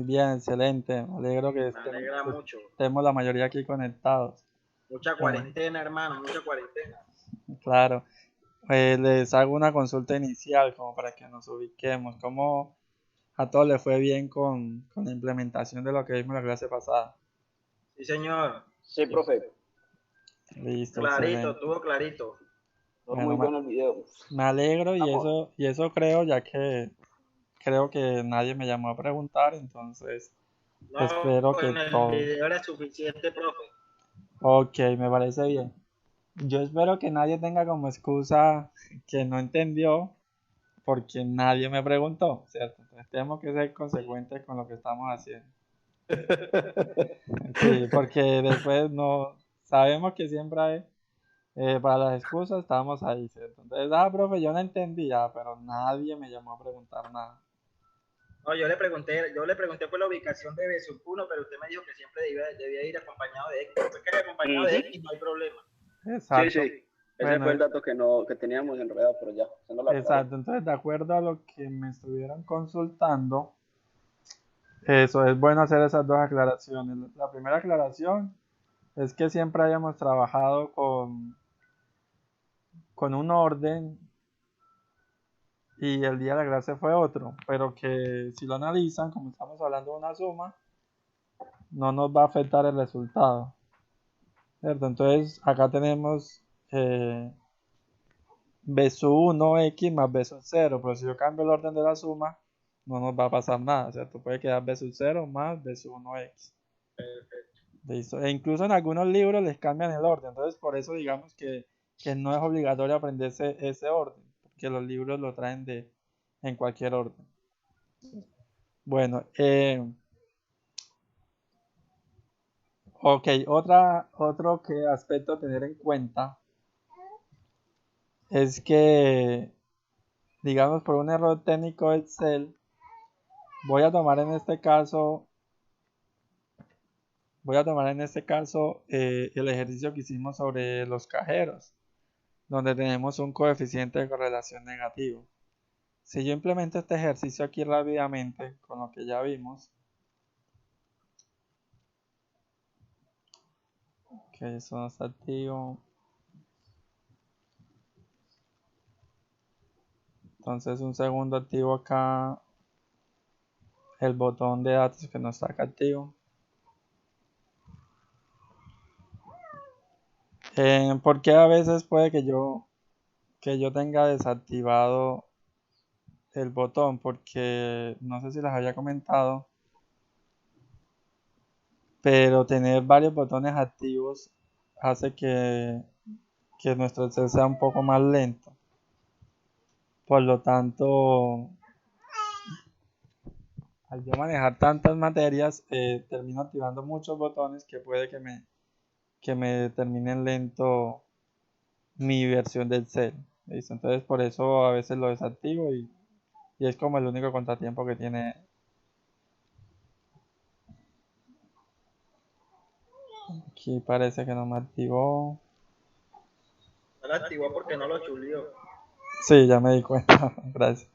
bien, excelente. Me alegro que Me alegra mucho. estemos la mayoría aquí conectados. Mucha Eh, cuarentena, hermano, mucha cuarentena. claro. Les hago una consulta inicial como para que nos ubiquemos. ¿Cómo a todos les fue bien con la implementación de lo que vimos la clase pasada? Sí, señor. Sí, profe. Listo, Clarito, excelente. estuvo clarito. Todo Bueno, muy bueno el video. me alegro Vamos. y eso creo, ya que creo que nadie me llamó a preguntar, entonces No, espero que con el todo. video era suficiente, profe. Ok, me parece bien. Yo espero que nadie tenga como excusa que no entendió porque nadie me preguntó, ¿cierto? Entonces tenemos que ser consecuentes con lo que estamos haciendo. Sí, porque después no sabemos que siempre hay, para las excusas estamos ahí, ¿cierto? Entonces, profe, yo no entendía, pero nadie me llamó a preguntar nada. No, yo le pregunté por la ubicación de Besucuno, pero usted me dijo que siempre debía ir acompañado de X. Pues que acompañado de X no hay problema. Sí, Exacto. sí. Ese fue el Bueno, dato que teníamos enredado, pero ya, se nos lo aclaré. exacto. Entonces, de acuerdo a lo que me estuvieron consultando, eso es bueno hacer esas dos aclaraciones. La primera aclaración es que siempre hayamos trabajado con un orden y el día de la clase fue otro, pero que si lo analizan, como estamos hablando de una suma, no nos va a afectar el resultado, ¿cierto? Entonces acá tenemos b sub 1 x más b sub 0, pero si yo cambio el orden de la suma, no nos va a pasar nada, ¿cierto? Puede quedar b sub 0 más b sub 1x. Listo. E incluso en algunos libros les cambian el orden, entonces por eso digamos que no es obligatorio aprenderse ese orden, porque los libros lo traen en cualquier orden. Bueno, ok, otro aspecto a tener en cuenta es que, digamos, por un error técnico de Excel, voy a tomar en este caso el ejercicio que hicimos sobre los cajeros, donde tenemos un coeficiente de correlación negativo. Si yo implemento este ejercicio aquí rápidamente con lo que ya vimos, ok, eso no está activo. Entonces un segundo activo acá el botón de datos que no está acá activo. ¿Por qué a veces puede que yo tenga desactivado el botón? Porque no sé si les había comentado, pero tener varios botones activos hace que nuestro Excel sea un poco más lento. Por lo tanto, al yo manejar tantas materias, termino activando muchos botones que puede que me terminen lento mi versión del Excel. ¿Listo? Entonces por eso a veces lo desactivo y es como el único contratiempo que tiene. Aquí parece que no me activó. No la activó porque no lo chulió. Sí, ya me di cuenta. Gracias.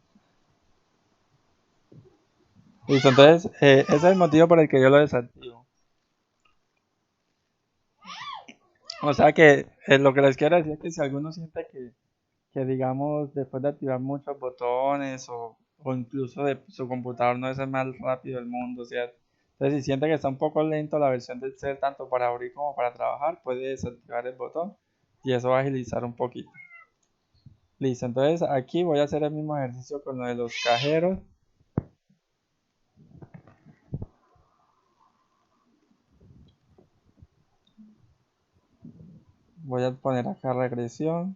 Listo, entonces ese es el motivo por el que yo lo desactivo. O sea que lo que les quiero decir es que si alguno siente que digamos, después de activar muchos botones o incluso de su computador no es el más rápido del mundo, ¿cierto? Entonces, si siente que está un poco lento la versión del Excel, tanto para abrir como para trabajar, puede desactivar el botón y eso va a agilizar un poquito. Listo, entonces aquí voy a hacer el mismo ejercicio con lo de los cajeros. Voy a poner acá regresión,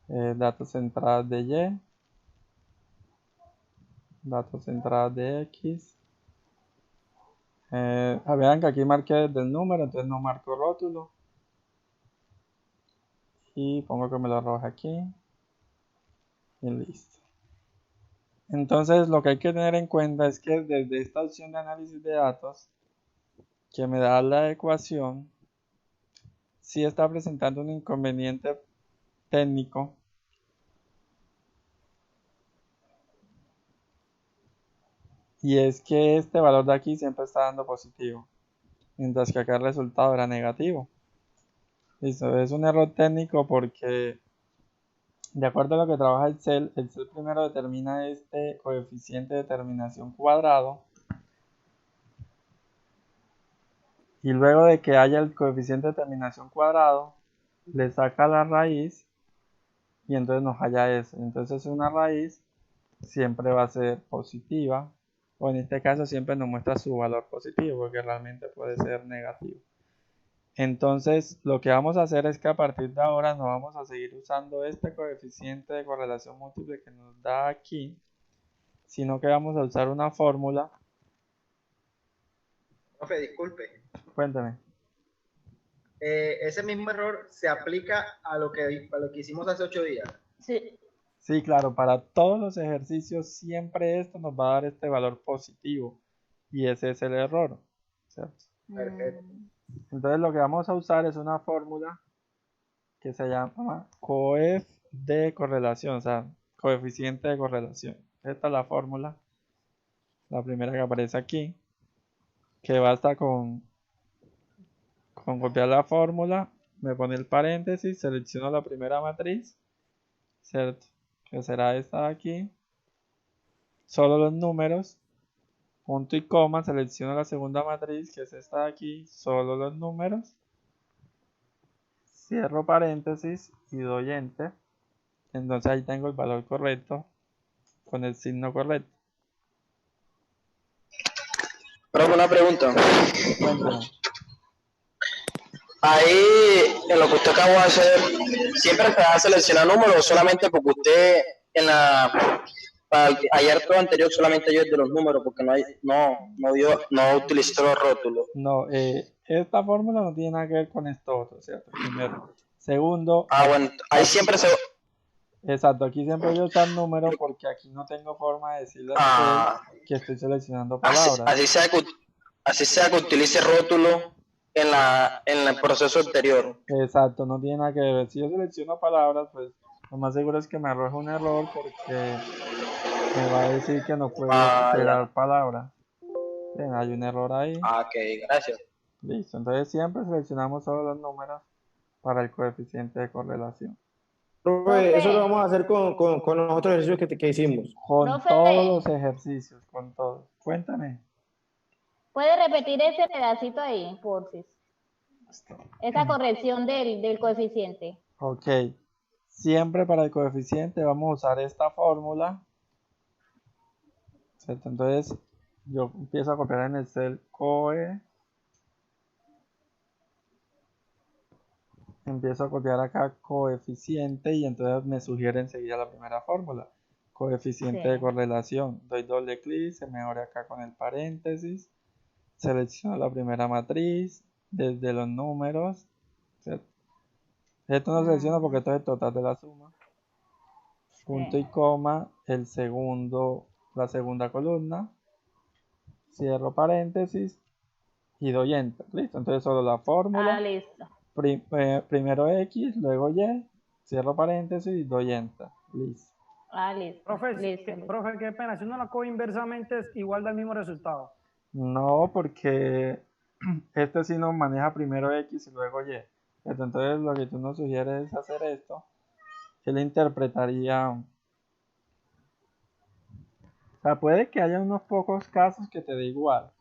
datos entradas de Y, datos entradas de X. Vean que aquí marqué desde el número, entonces no marco rótulo. Y pongo que me lo arroje aquí. Y listo. Entonces lo que hay que tener en cuenta es que desde esta opción de análisis de datos, que me da la ecuación, sí está presentando un inconveniente técnico. Y es que este valor de aquí siempre está dando positivo, mientras que acá el resultado era negativo. Listo, es un error técnico porque de acuerdo a lo que trabaja el cel primero determina este coeficiente de terminación cuadrado y luego de que haya el coeficiente de terminación cuadrado le saca la raíz y entonces nos halla ese. Entonces una raíz siempre va a ser positiva o en este caso siempre nos muestra su valor positivo porque realmente puede ser negativo. Entonces, lo que vamos a hacer es que a partir de ahora no vamos a seguir usando este coeficiente de correlación múltiple que nos da aquí, sino que vamos a usar una fórmula. Profe, disculpe. Cuéntame. Ese mismo error se aplica a lo que hicimos hace 8 días. Sí. Sí, claro, para todos los ejercicios siempre esto nos va a dar este valor positivo y ese es el error, ¿cierto? Perfecto. Entonces lo que vamos a usar es una fórmula que se llama coef de correlación, o sea, coeficiente de correlación. Esta es la fórmula, la primera que aparece aquí, que basta con copiar la fórmula, me pone el paréntesis, selecciono la primera matriz, ¿cierto? Que será esta de aquí, solo los números, punto y coma, selecciono la segunda matriz, que es esta de aquí, solo los números, cierro paréntesis y doy enter. Entonces ahí tengo el valor correcto con el signo correcto. Pero una pregunta. Cuéntame. Ahí, en lo que usted acabó de hacer, ¿siempre te va a seleccionar números o solamente porque usted ayer todo anterior solamente dio de los números porque no utilizó los rótulos? No, esta fórmula no tiene nada que ver con esto otro, ¿cierto? Primero. Segundo, Bueno, ahí siempre se... exacto, aquí siempre voy a usar números porque aquí no tengo forma de decirle a usted que estoy seleccionando palabras. Así sea que utilice rótulo en el proceso anterior. Exacto, no tiene nada que ver. Si yo selecciono palabras, pues lo más seguro es que me arroje un error porque me va a decir que no puede esperar palabras. Bien, hay un error ahí. Ok, gracias. Listo, entonces siempre seleccionamos solo los números para el coeficiente de correlación. Profe, eso lo vamos a hacer con los otros ejercicios que hicimos. Con Profe, todos los ejercicios, con todos. Cuéntame. ¿puede repetir ese pedacito ahí, porfis? Esa corrección del coeficiente. Ok. Siempre para el coeficiente vamos a usar esta fórmula. ¿Cierto? Entonces yo empiezo a copiar en el cel COE. Empiezo a copiar acá coeficiente y entonces me sugiere enseguida la primera fórmula. Coeficiente de correlación. Doy doble clic, se me abre acá con el paréntesis. Selecciono la primera matriz desde los números. ¿Cierto? Esto no selecciono porque esto es el total de la suma. Punto y coma, la segunda columna. Cierro paréntesis y doy enter. Listo, entonces solo la fórmula. Listo. Primero X, luego Y, cierro paréntesis y doy enter. Listo. Listo. Profe, Listo. profe, qué pena, si uno la coge inversamente es igual del mismo resultado. No, porque este sí nos maneja primero X y luego Y. Entonces lo que tú nos sugieres es hacer esto. Él interpretaría. O sea, puede que haya unos pocos casos que te dé igual.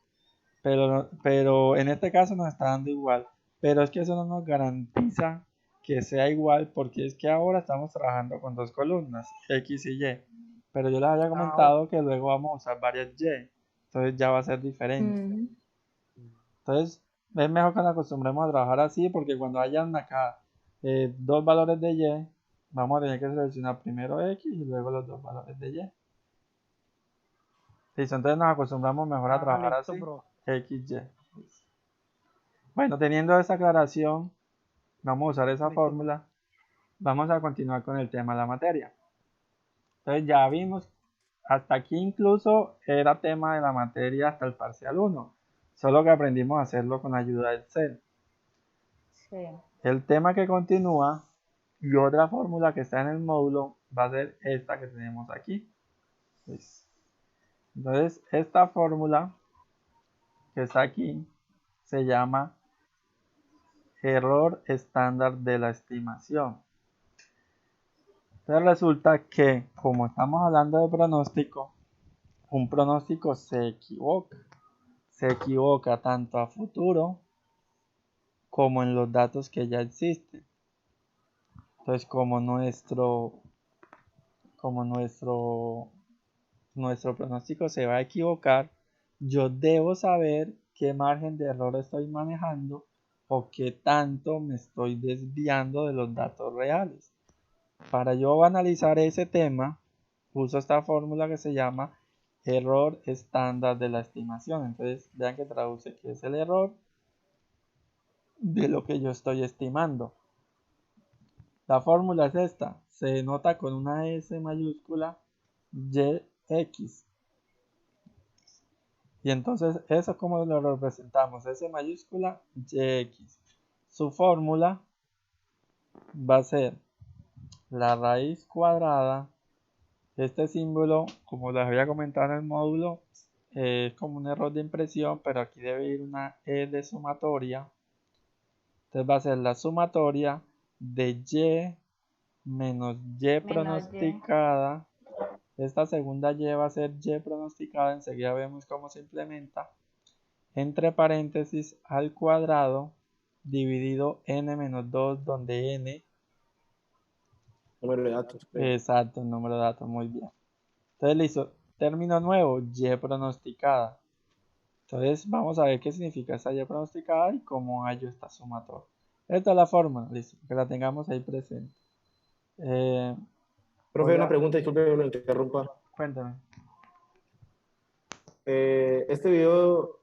Pero en este caso nos está dando igual. Pero es que eso no nos garantiza que sea igual porque es que ahora estamos trabajando con dos columnas, X y Y. Pero yo les había comentado que luego vamos a usar varias Y. Entonces ya va a ser diferente. Entonces es mejor que nos acostumbremos a trabajar así porque cuando hayan acá dos valores de Y, vamos a tener que seleccionar primero X y luego los dos valores de Y. Listo, entonces nos acostumbramos mejor a trabajar listo, así. bro. X, Y. Bueno, teniendo esa aclaración, vamos a usar esa fórmula. Vamos a continuar con el tema de la materia. Entonces ya vimos, hasta aquí incluso era tema de la materia hasta el parcial 1. Solo que aprendimos a hacerlo con ayuda del cel. Sí. El tema que continúa y otra fórmula que está en el módulo va a ser esta que tenemos aquí. Entonces, esta fórmula que está aquí se llama error estándar de la estimación. Entonces resulta que, como estamos hablando de pronóstico, un pronóstico se equivoca. Se equivoca tanto a futuro como en los datos que ya existen. Entonces, como nuestro pronóstico se va a equivocar, yo debo saber qué margen de error estoy manejando o qué tanto me estoy desviando de los datos reales. Para yo analizar ese tema, uso esta fórmula que se llama error estándar de la estimación. Entonces, vean que traduce que es el error de lo que yo estoy estimando. La fórmula es esta, se denota con una S mayúscula YX. Y entonces, eso es como lo representamos, S mayúscula YX. Su fórmula va a ser la raíz cuadrada. Este símbolo, como les había comentado en el módulo, es como un error de impresión, pero aquí debe ir una E de sumatoria. Entonces va a ser la sumatoria de Y menos Y pronosticada. Esta segunda Y va a ser Y pronosticada, enseguida vemos cómo se implementa. Entre paréntesis al cuadrado dividido n menos 2, donde n... Número de datos. Exacto, el número de datos, muy bien. Entonces listo, término nuevo, Y pronosticada. Entonces vamos a ver qué significa esa Y pronosticada y cómo hallo esta sumatoria. Esta es la fórmula, listo, que la tengamos ahí presente. Profe, una pregunta, disculpe que lo interrumpa. Cuéntame. Este video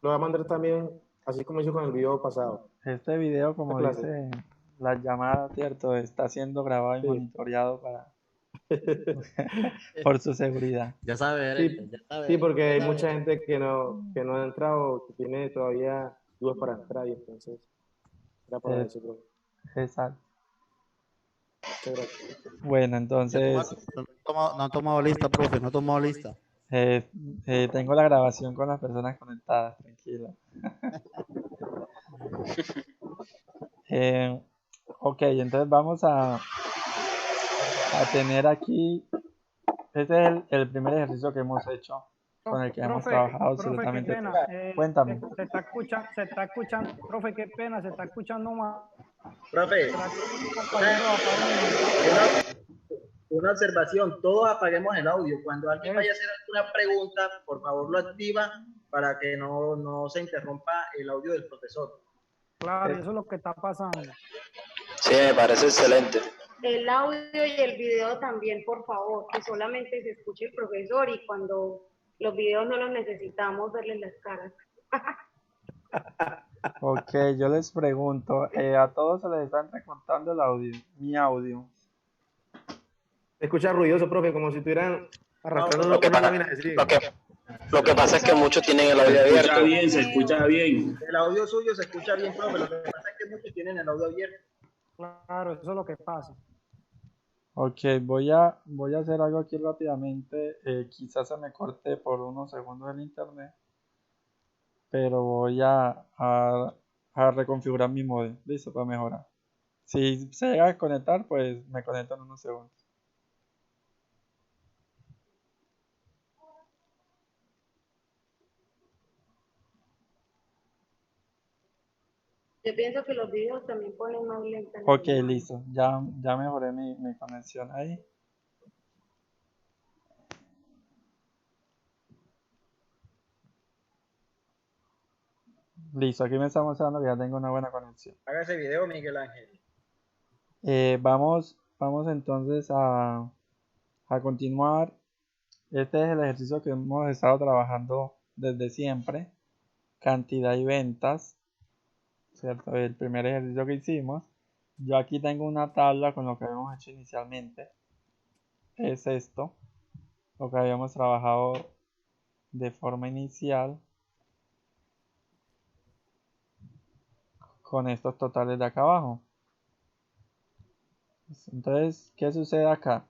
lo va a mandar también, así como hizo con el video pasado. Este video, como clase. dice la llamada, ¿cierto? Está siendo grabado y Sí. monitoreado para por su seguridad. Ya sabe, Sí, ya sabe. sí, porque hay mucha gente que no ha entrado, que tiene todavía dudas para entrar y entonces era para eso, profe. Exacto. Muchas gracias. Bueno, entonces No ha tomado lista, profe, no ha tomado lista. tengo la grabación con las personas conectadas, tranquilo. Ok, entonces vamos a tener aquí, este es el primer ejercicio que hemos hecho, con el que hemos trabajado absolutamente qué pena. todo. Cuéntame. Se está escuchando, profe, qué pena, se está escuchando más. Profe, una observación, todos apaguemos el audio. Cuando alguien vaya a hacer alguna pregunta, por favor lo activa para que no se interrumpa el audio del profesor. Claro, eso es lo que está pasando. Sí, me parece excelente. El audio y el video también, por favor, que solamente se escuche el profesor y cuando los videos no los necesitamos verles las caras. Ok, yo les pregunto, a todos se les está entrecortando el audio, mi audio. Se escucha ruidoso, profe, como si estuvieran arrastrando Lo que pasa es que muchos tienen el audio abierto. Se escucha bien. El audio suyo se escucha bien, profe. Lo que pasa es que muchos tienen el audio abierto. Claro, eso es lo que pasa. Ok, voy a hacer algo aquí rápidamente. Quizás se me corte por unos segundos el internet, pero voy a reconfigurar mi modem, listo, para mejorar. Si se llega a conectar, pues me conecto en unos segundos. Yo pienso que los videos también ponen más lenta. Ok, listo, ya mejoré mi conexión ahí. Listo, aquí me está mostrando que ya tengo una buena conexión. Haga ese video, Miguel Ángel. Vamos entonces a continuar. Este es el ejercicio que hemos estado trabajando desde siempre. Cantidad y ventas, ¿cierto? El primer ejercicio que hicimos. Yo aquí tengo una tabla con lo que habíamos hecho inicialmente. Es esto, lo que habíamos trabajado de forma inicial con estos totales de acá abajo. Entonces, ¿qué sucede acá?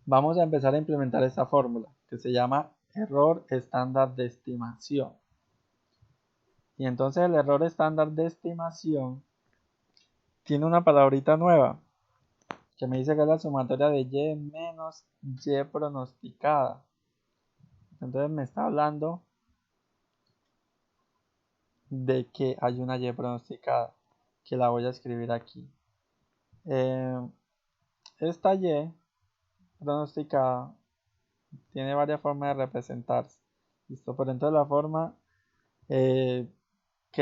Vamos a empezar a implementar esta fórmula. que se llama error estándar de estimación. Y entonces el error estándar de estimación tiene una palabrita nueva que me dice que es la sumatoria de y menos y pronosticada. Entonces me está hablando de que hay una y pronosticada, que la voy a escribir aquí. Esta y pronosticada tiene varias formas de representarse. ¿Listo? Pero entonces la forma que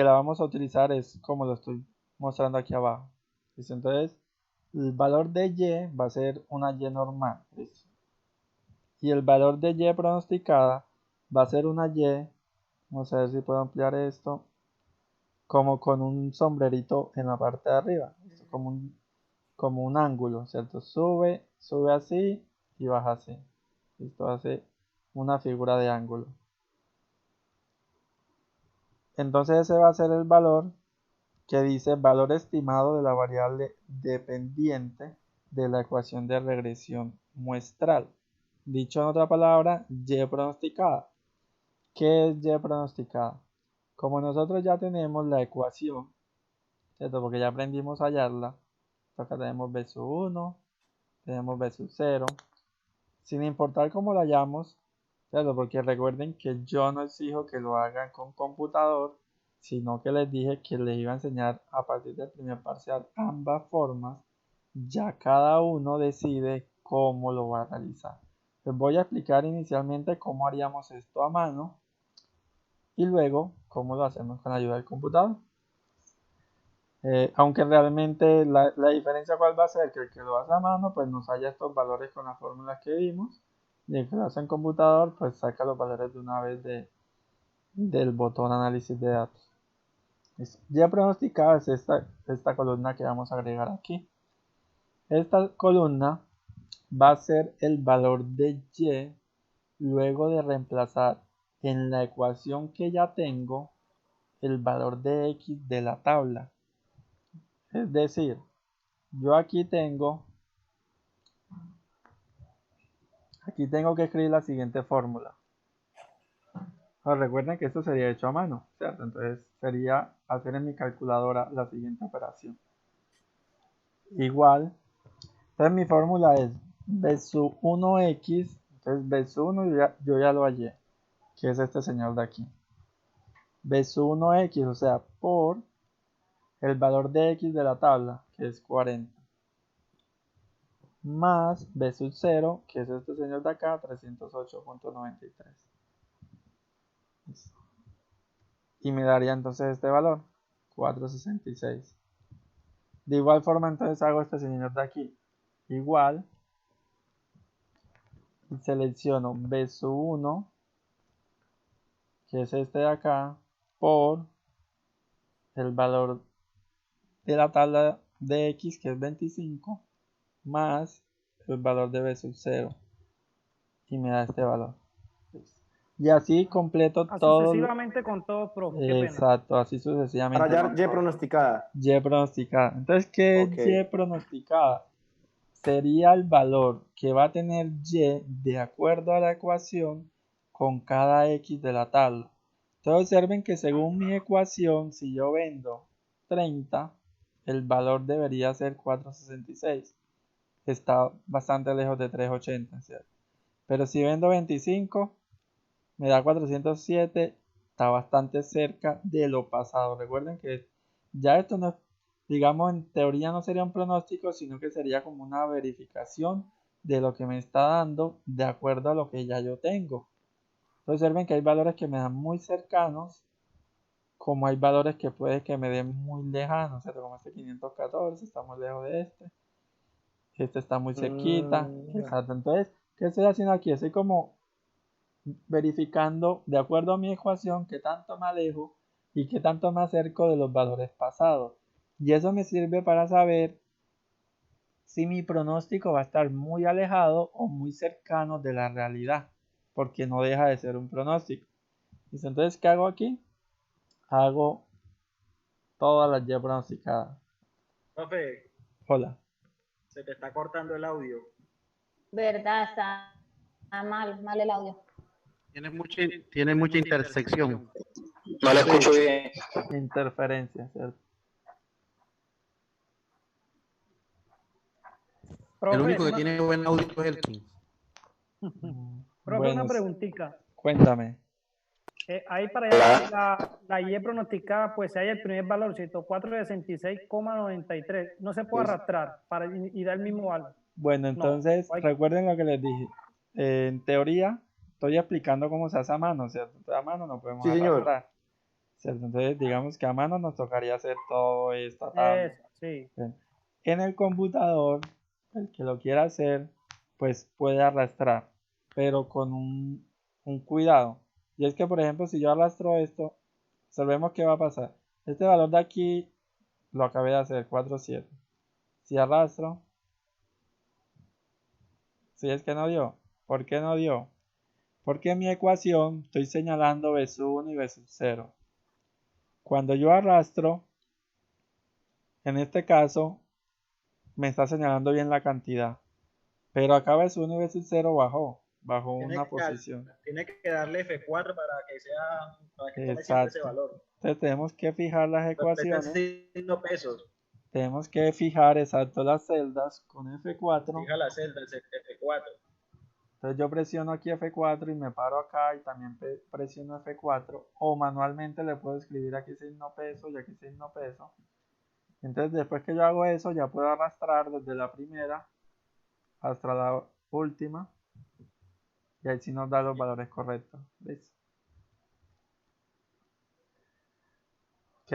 la vamos a utilizar es como lo estoy mostrando aquí abajo. ¿Listo? Entonces el valor de y va a ser una y normal. ¿Listo? Y el valor de y pronosticada va a ser una y, vamos a ver si puedo ampliar esto, como con un sombrerito en la parte de arriba, ¿listo? Como un ángulo, ¿cierto? Sube así y baja así. Esto hace una figura de ángulo. Entonces ese va a ser el valor que dice valor estimado de la variable dependiente de la ecuación de regresión muestral. Dicho en otra palabra, y pronosticada. ¿Qué es y pronosticada? Como nosotros ya tenemos la ecuación, ¿cierto? Porque ya aprendimos a hallarla. Acá tenemos b sub 1, tenemos b sub 0. Sin importar cómo la hallamos, ¿cierto? Porque recuerden que yo no exijo que lo hagan con computador, sino que les dije que les iba a enseñar a partir del primer parcial ambas formas. Ya cada uno decide cómo lo va a realizar. Les voy a explicar inicialmente cómo haríamos esto a mano y luego cómo lo hacemos con la ayuda del computador. Aunque realmente la diferencia cuál va a ser, que el que lo hace a mano pues nos halla estos valores con las fórmulas que vimos, y el que lo hace en computador pues saca los valores de una vez del botón análisis de datos. Ya pronosticada es esta columna que vamos a agregar aquí. Esta columna va a ser el valor de y luego de reemplazar en la ecuación que ya tengo el valor de x de la tabla. Es decir, yo aquí tengo que escribir la siguiente fórmula. Ahora, recuerden que esto sería hecho a mano, ¿cierto? Entonces sería hacer en mi calculadora la siguiente operación. Igual, entonces mi fórmula es b sub 1x, entonces b sub 1 yo ya lo hallé, que es este señor de aquí. B sub 1x, o sea, por el valor de x de la tabla, que es 40. Más B sub 0, que es este señor de acá, 308.93. Y me daría entonces este valor, 466. De igual forma entonces hago este señor de aquí. Igual, y selecciono B sub 1, que es este de acá, por el valor de la tabla de x, que es 25, más el valor de B sub 0. Y me da este valor. Y así completo todo. Sucesivamente con todo, profe. Qué pena. Exacto, así sucesivamente. Para hallar y pronosticada. Y pronosticada. Entonces, ¿qué es y pronosticada? Sería el valor que va a tener y de acuerdo a la ecuación con cada x de la tabla. Entonces observen que según mi ecuación, si yo vendo 30, el valor debería ser 466. Está bastante lejos de 380, ¿cierto? Pero si vendo 25, me da 407, está bastante cerca de lo pasado. Recuerden que ya esto no, digamos, en teoría no sería un pronóstico, sino que sería como una verificación de lo que me está dando de acuerdo a lo que ya yo tengo. Entonces observen que hay valores que me dan muy cercanos, como hay valores que puede que me den muy lejanos, ¿cierto? Como este 514, está muy lejos de este. Este está muy cerquita. Exacto. Entonces, ¿qué estoy haciendo aquí? Estoy como verificando de acuerdo a mi ecuación qué tanto me alejo y qué tanto me acerco de los valores pasados. Y eso me sirve para saber si mi pronóstico va a estar muy alejado o muy cercano de la realidad, porque no deja de ser un pronóstico. Entonces, ¿qué hago aquí? Hago todas las y pronosticadas. Profe. Hola. Se te está cortando el audio. ¿Verdad, mal el audio. Tiene mucha intersección. No le escucho bien. Interferencia, ¿cierto? El único que Profe, tiene buen audio es el King. profe, Bueno, una preguntita. cuéntame. Ahí para allá, la Y pronosticada, pues hay el primer valor, 104.66,93. No se puede arrastrar y dar el mismo valor. Bueno, entonces, recuerden lo que les dije. En teoría, estoy explicando cómo se hace a mano, ¿cierto? Entonces, a mano no podemos arrastrar, ¿cierto? Entonces, digamos que a mano nos tocaría hacer todo esta tabla. Sí. Bien. En el computador, el que lo quiera hacer, pues puede arrastrar, pero con un cuidado. Y es que, por ejemplo, si yo arrastro esto, sabemos qué va a pasar. Este valor de aquí lo acabé de hacer, 4,7. Si arrastro, si es que no dio. ¿Por qué no dio? Porque en mi ecuación estoy señalando B sub 1 y B sub 0. Cuando yo arrastro, en este caso, me está señalando bien la cantidad. Pero acá B sub 1 y B sub 0 bajó una posición. Tiene que darle F4 para que tome siempre ese Exacto. valor. Entonces tenemos que fijar las ecuaciones. Signo pesos. Tenemos que fijar exacto las celdas con F4. Fija las celdas, F4. Entonces yo presiono aquí F4 y me paro acá y también presiono F4. O manualmente le puedo escribir aquí signo peso y aquí signo peso. Entonces después que yo hago eso ya puedo arrastrar desde la primera hasta la última. Y ahí sí nos da los valores correctos. ¿Listo? Ok.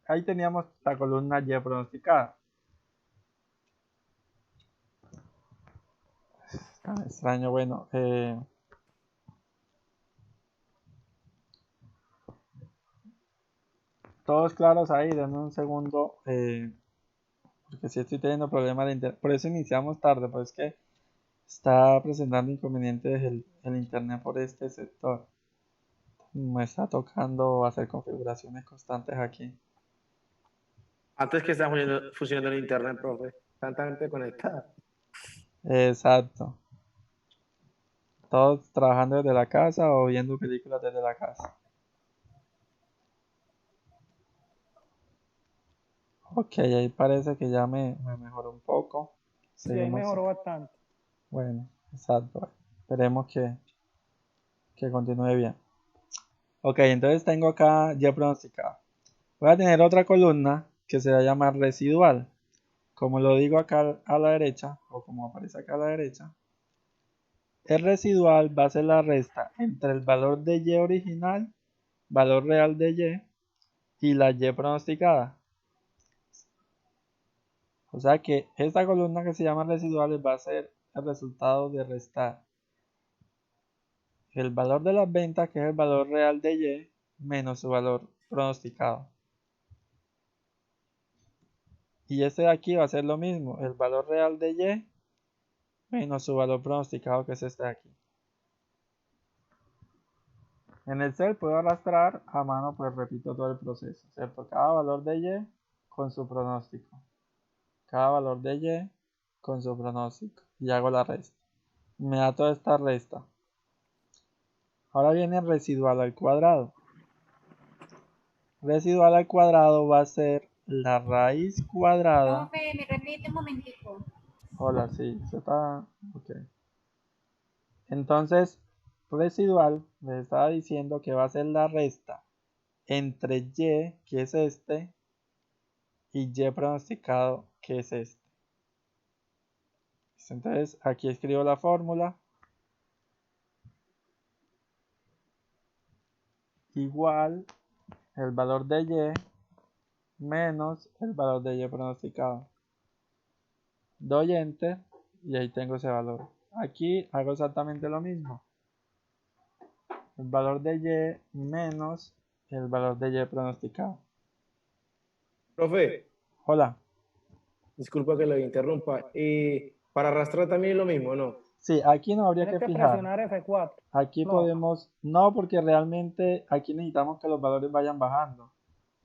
Ahí teníamos la columna Y pronosticada. Tan extraño, bueno. Todos claros ahí, denme un segundo. Porque si estoy teniendo problemas de internet. Por eso iniciamos tarde, pues es que está presentando inconvenientes el internet por este sector. Me está tocando hacer configuraciones constantes aquí. Antes que está funcionando el internet, profe. Tanta gente conectada. Exacto. Todos trabajando desde la casa o viendo películas desde la casa. Ok, ahí parece que ya me mejoró un poco. Sí, mejoró bastante. Bueno, exacto. Esperemos que continúe bien. Ok, entonces tengo acá ya pronosticado. Voy a tener otra columna que se va a llamar residual. Como lo digo acá a la derecha, o como aparece acá a la derecha, el residual va a ser la resta entre el valor de Y original, valor real de Y la Y pronosticada. O sea que esta columna que se llama residuales va a ser el resultado de restar el valor de las ventas, que es el valor real de Y, menos su valor pronosticado. Y este de aquí va a ser lo mismo, el valor real de Y menos su valor pronosticado, que es este de aquí. En el Excel puedo arrastrar a mano, pues repito todo el proceso, ¿cierto? Cada valor de Y con su pronóstico. Cada valor de Y con su pronóstico. Y hago la resta. Me da toda esta resta. Ahora viene el residual al cuadrado. Residual al cuadrado va a ser la raíz cuadrada. Profe, me repite un momentico. Hola, sí, se está. Ok. Entonces, residual les estaba diciendo que va a ser la resta entre Y, que es este, y Y pronosticado, que es este. Entonces, aquí escribo la fórmula. Igual el valor de Y menos el valor de Y pronosticado. Doy enter y ahí tengo ese valor. Aquí hago exactamente lo mismo. El valor de Y menos el valor de Y pronosticado. Profe. Hola. Disculpa que lo interrumpa. Para arrastrar también es lo mismo, ¿no? Sí, aquí no habría que fijar. Presionar F4. Aquí podemos, no, porque realmente aquí necesitamos que los valores vayan bajando,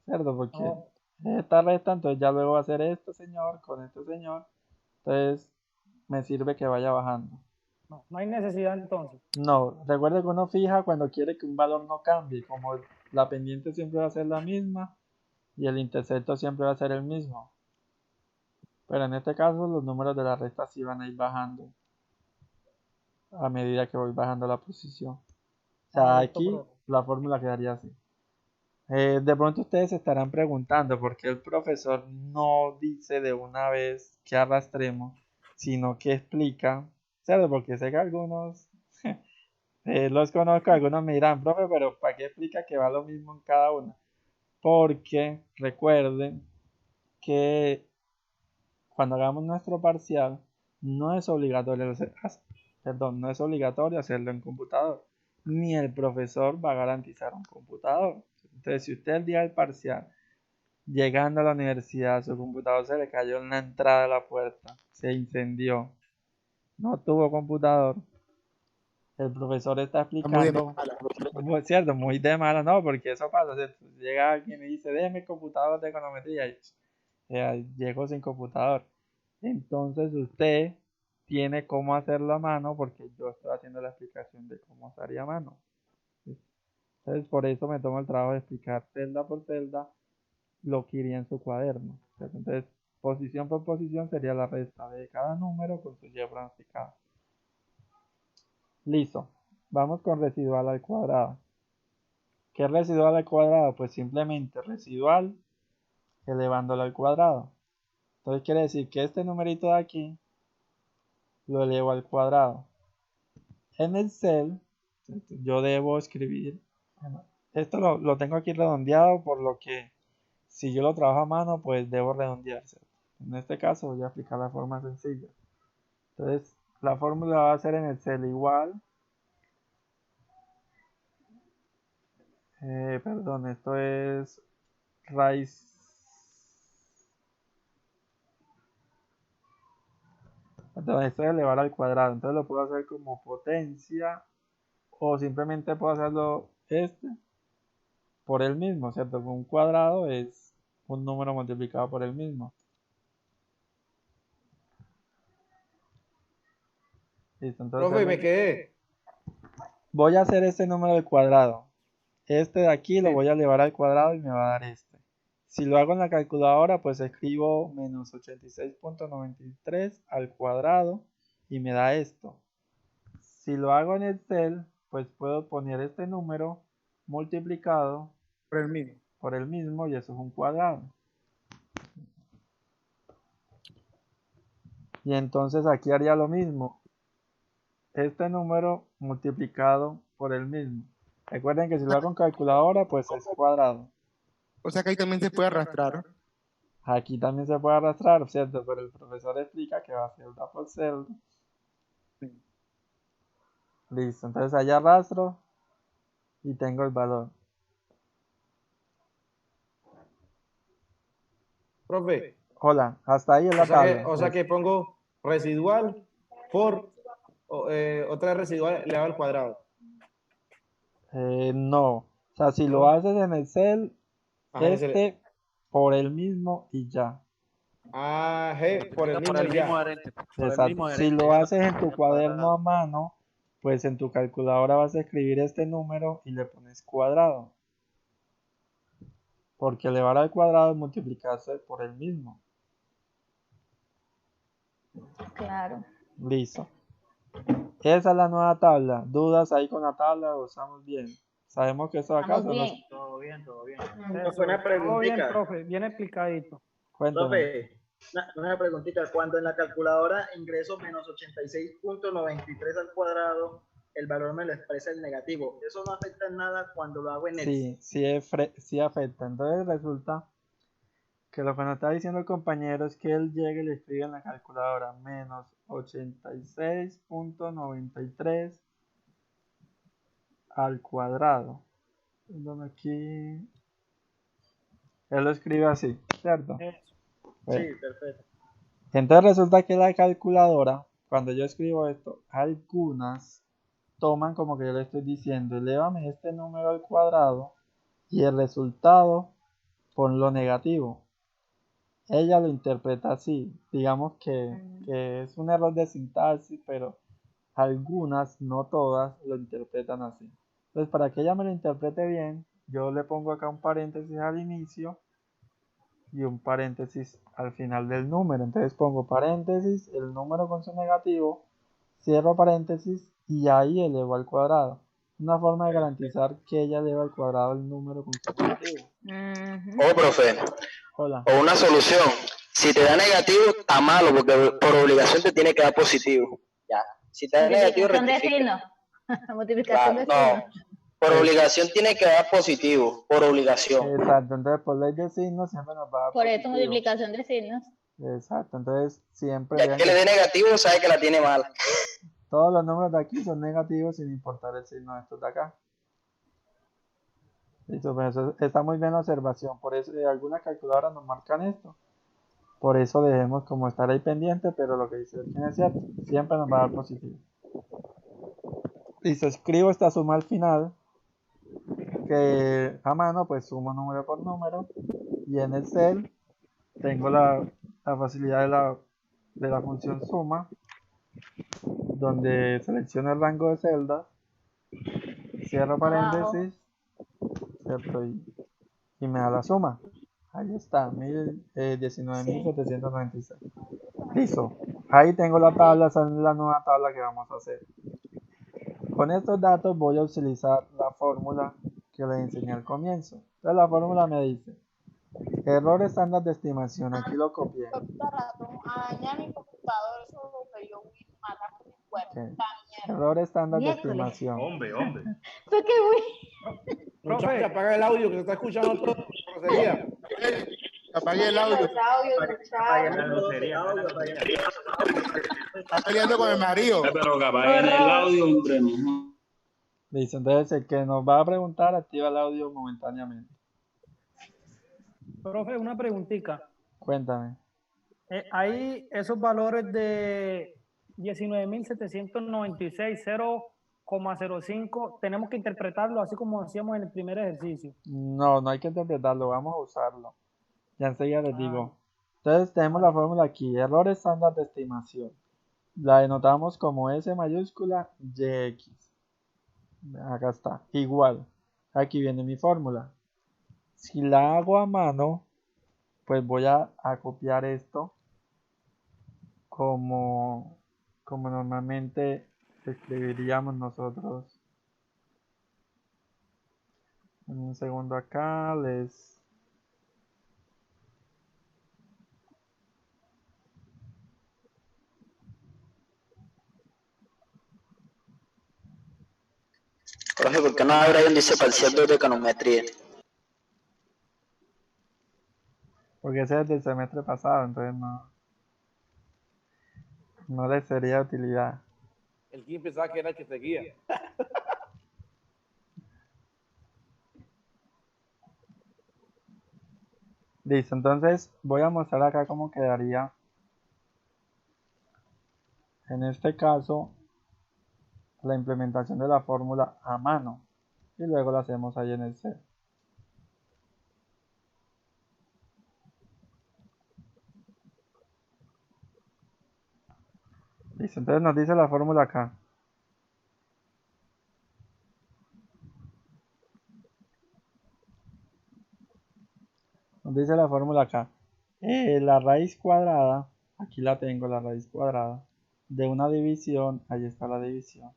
¿cierto? Porque esta resta, entonces ya luego va a ser este señor con este señor, entonces me sirve que vaya bajando. No hay necesidad entonces. No, recuerde que uno fija cuando quiere que un valor no cambie, como la pendiente siempre va a ser la misma y el intercepto siempre va a ser el mismo. Pero en este caso los números de la resta sí van a ir bajando a medida que voy bajando la posición. O sea, aquí la fórmula quedaría así. De pronto ustedes se estarán preguntando por qué el profesor no dice de una vez que arrastremos, sino que explica, ¿cierto? Porque sé que algunos los conozco, algunos me dirán, profe, pero ¿para qué explica que va lo mismo en cada una? Porque recuerden que cuando hagamos nuestro parcial no es obligatorio no es obligatorio hacerlo en computador, ni el profesor va a garantizar un computador. Entonces, si usted el día del parcial, llegando a la universidad, su computador se le cayó en la entrada de la puerta, se incendió, no tuvo computador, el profesor está explicando, cierto, muy de mala, no, porque eso pasa, ¿cierto? Llega alguien y dice, déjeme computador de econometría, y llegó sin computador. Entonces usted tiene cómo hacerlo a mano, porque yo estoy haciendo la explicación de cómo se haría a mano. Entonces por eso me tomo el trabajo de explicar celda por celda lo que iría en su cuaderno, ¿cierto? Entonces posición por posición sería la resta de cada número con su y pronosticado. Listo, vamos con residual al cuadrado. ¿Qué es residual al cuadrado? Pues simplemente residual elevándolo al cuadrado. Entonces quiere decir que este numerito de aquí lo elevo al cuadrado. En el cel yo debo escribir, esto lo tengo aquí redondeado, por lo que si yo lo trabajo a mano pues debo redondearse. En este caso voy a aplicar la forma sencilla. Entonces la fórmula va a ser en el cel igual, perdón, esto es raíz, entonces esto es elevar al cuadrado, entonces lo puedo hacer como potencia o simplemente puedo hacerlo por el mismo, ¿cierto? Un cuadrado es un número multiplicado por el mismo. Listo, entonces Profe, me quedé. voy a hacer este número al cuadrado. Este de aquí lo voy a elevar al cuadrado y me va a dar este. Si lo hago en la calculadora, pues escribo menos 86.93 al cuadrado y me da esto. Si lo hago en Excel, pues puedo poner este número multiplicado por el mismo y eso es un cuadrado. Y entonces aquí haría lo mismo. Este número multiplicado por el mismo. Recuerden que si lo hago en calculadora, pues es cuadrado. O sea que ahí también se puede arrastrar. Aquí también se puede arrastrar, ¿cierto? Pero el profesor explica que va celda por celda. Listo, entonces allá arrastro y tengo el valor. Profe. Hola, hasta ahí es la tabla. O sea que pongo residual por otra residual elevado al cuadrado. No, o sea, si lo haces en el cel, por el mismo y ya. Ah, G por el mismo y ya. Exacto. Si lo haces en tu cuaderno a mano, pues en tu calculadora vas a escribir este número y le pones cuadrado. Porque elevar al cuadrado es multiplicarse por el mismo. Claro. Listo. Esa es la nueva tabla. ¿Dudas ahí con la tabla o estamos bien? Sabemos que eso acá son los... Todo bien, todo bien. Una preguntita. Profe, bien explicadito. Cuéntame. Profe, una preguntita. Cuando en la calculadora ingreso menos 86.93 al cuadrado, el valor me lo expresa el negativo. ¿Eso no afecta en nada cuando lo hago en el? Sí afecta. Entonces resulta que lo que nos está diciendo el compañero es que él llegue y le escribe en la calculadora menos 86.93 al cuadrado. Donde aquí él lo escribe así, ¿cierto? Sí, perfecto. Entonces resulta que la calculadora, cuando yo escribo esto, algunas toman como que yo le estoy diciendo, elévame este número al cuadrado y el resultado ponlo negativo. Ella lo interpreta así, digamos que es un error de sintaxis, pero algunas, no todas, lo interpretan así. Entonces, para que ella me lo interprete bien, yo le pongo acá un paréntesis al inicio y un paréntesis al final del número. Entonces pongo paréntesis, el número con su negativo, cierro paréntesis y ahí elevo al cuadrado. Una forma de garantizar que ella eleva al cuadrado el número con su negativo. O profe, Hola. o una solución. Si te da negativo, está malo, porque por obligación te tiene que dar positivo. Ya. Si te da negativo, Multiplicación de signo. Multiplicación de no, signo. por obligación tiene que dar positivo, por obligación. Exacto, entonces por ley de signos siempre nos va a dar Por eso positivo. multiplicación de signos. Exacto, entonces siempre Ya que le dé negativo, sabe que la tiene mal. todos los números de aquí son negativos sin importar el signo de estos de acá. Listo, pues eso está muy bien la observación. Por eso algunas calculadoras nos marcan esto. Por eso debemos como estar ahí pendiente, pero lo que dice el es cierto. Siempre nos va a dar positivo. Listo, escribo esta suma al final. Que a mano pues sumo número por número. Y en Excel tengo la facilidad de la función suma, donde selecciono el rango de celdas, cierro paréntesis, ¿cierto? Y me da la suma. Ahí está, 19.796. Listo. Ahí tengo la tabla, esa es la nueva tabla que vamos a hacer. Con estos datos voy a utilizar la fórmula que les enseñé al comienzo. Entonces la fórmula me dice error estándar de estimación. Aquí lo copié. Okay. Error estándar de estimación. Hombre. Fue que Muchacha, apaga el audio que se está escuchando todo. Grosería. Apague el audio. Está peleando con el marido. Pero que apaguen el audio, hombre. Listo, entonces el que nos va a preguntar activa el audio momentáneamente. Profe, una preguntita. Cuéntame. Hay esos valores de 19.796, 0,05, tenemos que interpretarlo así como hacíamos en el primer ejercicio. No hay que interpretarlo, vamos a usarlo. Ya enseguida les digo. Entonces tenemos la fórmula aquí, error estándar de estimación. La denotamos como S mayúscula YX. Acá está, igual. Aquí viene mi fórmula. Si la hago a mano, pues voy a copiar esto como normalmente escribiríamos nosotros. En un segundo acá les... Profe, ¿por qué no habrá ahí donde dice parcial de econometría? Porque ese es del semestre pasado, entonces no le sería de utilidad. El Kim pensaba que era el que seguía. Listo, entonces voy a mostrar acá cómo quedaría en este caso la implementación de la fórmula a mano y luego la hacemos ahí en el C. Listo, entonces nos dice la fórmula acá. Nos dice la fórmula acá. La raíz cuadrada, aquí la tengo, la raíz cuadrada, de una división, ahí está la división.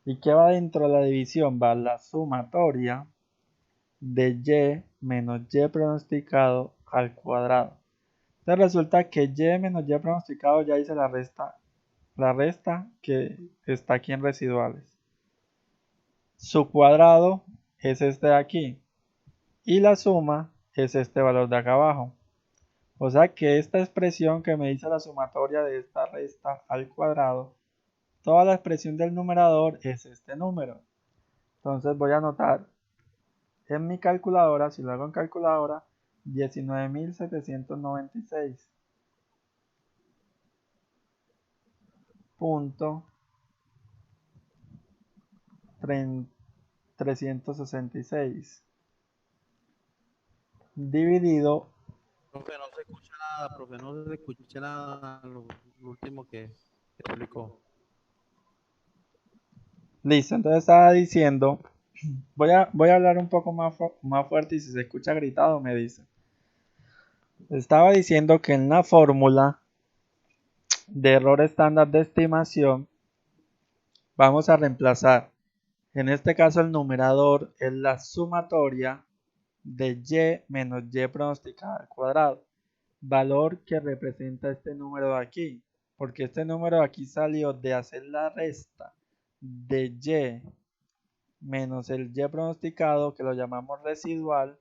¿Y qué va dentro de la división? Va la sumatoria de y menos y pronosticado al cuadrado. Entonces resulta que y menos y pronosticado ya hice la resta que está aquí en residuales. Su cuadrado es este de aquí y la suma es este valor de acá abajo. O sea que esta expresión que me dice la sumatoria de esta resta al cuadrado, toda la expresión del numerador es este número. Entonces voy a anotar en mi calculadora, si lo hago en calculadora, 19.796. Punto 366 dividido. Profe, no se escucha nada, profe, no se escucha nada lo último que explicó. Listo, entonces estaba diciendo, voy a hablar un poco más fuerte y si se escucha gritado me dice. Estaba diciendo que en la fórmula de error estándar de estimación vamos a reemplazar, en este caso el numerador es la sumatoria de y menos y pronosticada al cuadrado, valor que representa este número de aquí, porque este número de aquí salió de hacer la resta de y menos el y pronosticado, que lo llamamos residual,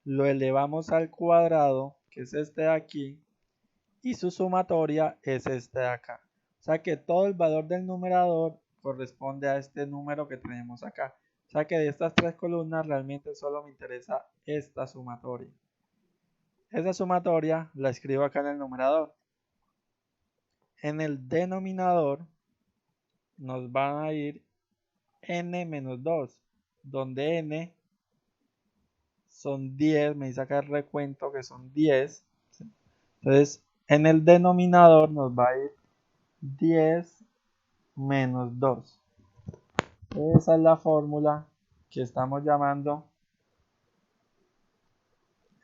lo elevamos al cuadrado, que es este de aquí, y su sumatoria es este de acá. O sea que todo el valor del numerador corresponde a este número que tenemos acá. O sea que de estas tres columnas realmente solo me interesa esta sumatoria. Esa sumatoria la escribo acá en el numerador. En el denominador nos van a ir n menos 2, donde n son 10, me dice acá el recuento que son 10. Entonces, en el denominador nos va a ir 10 menos 2. Esa es la fórmula que estamos llamando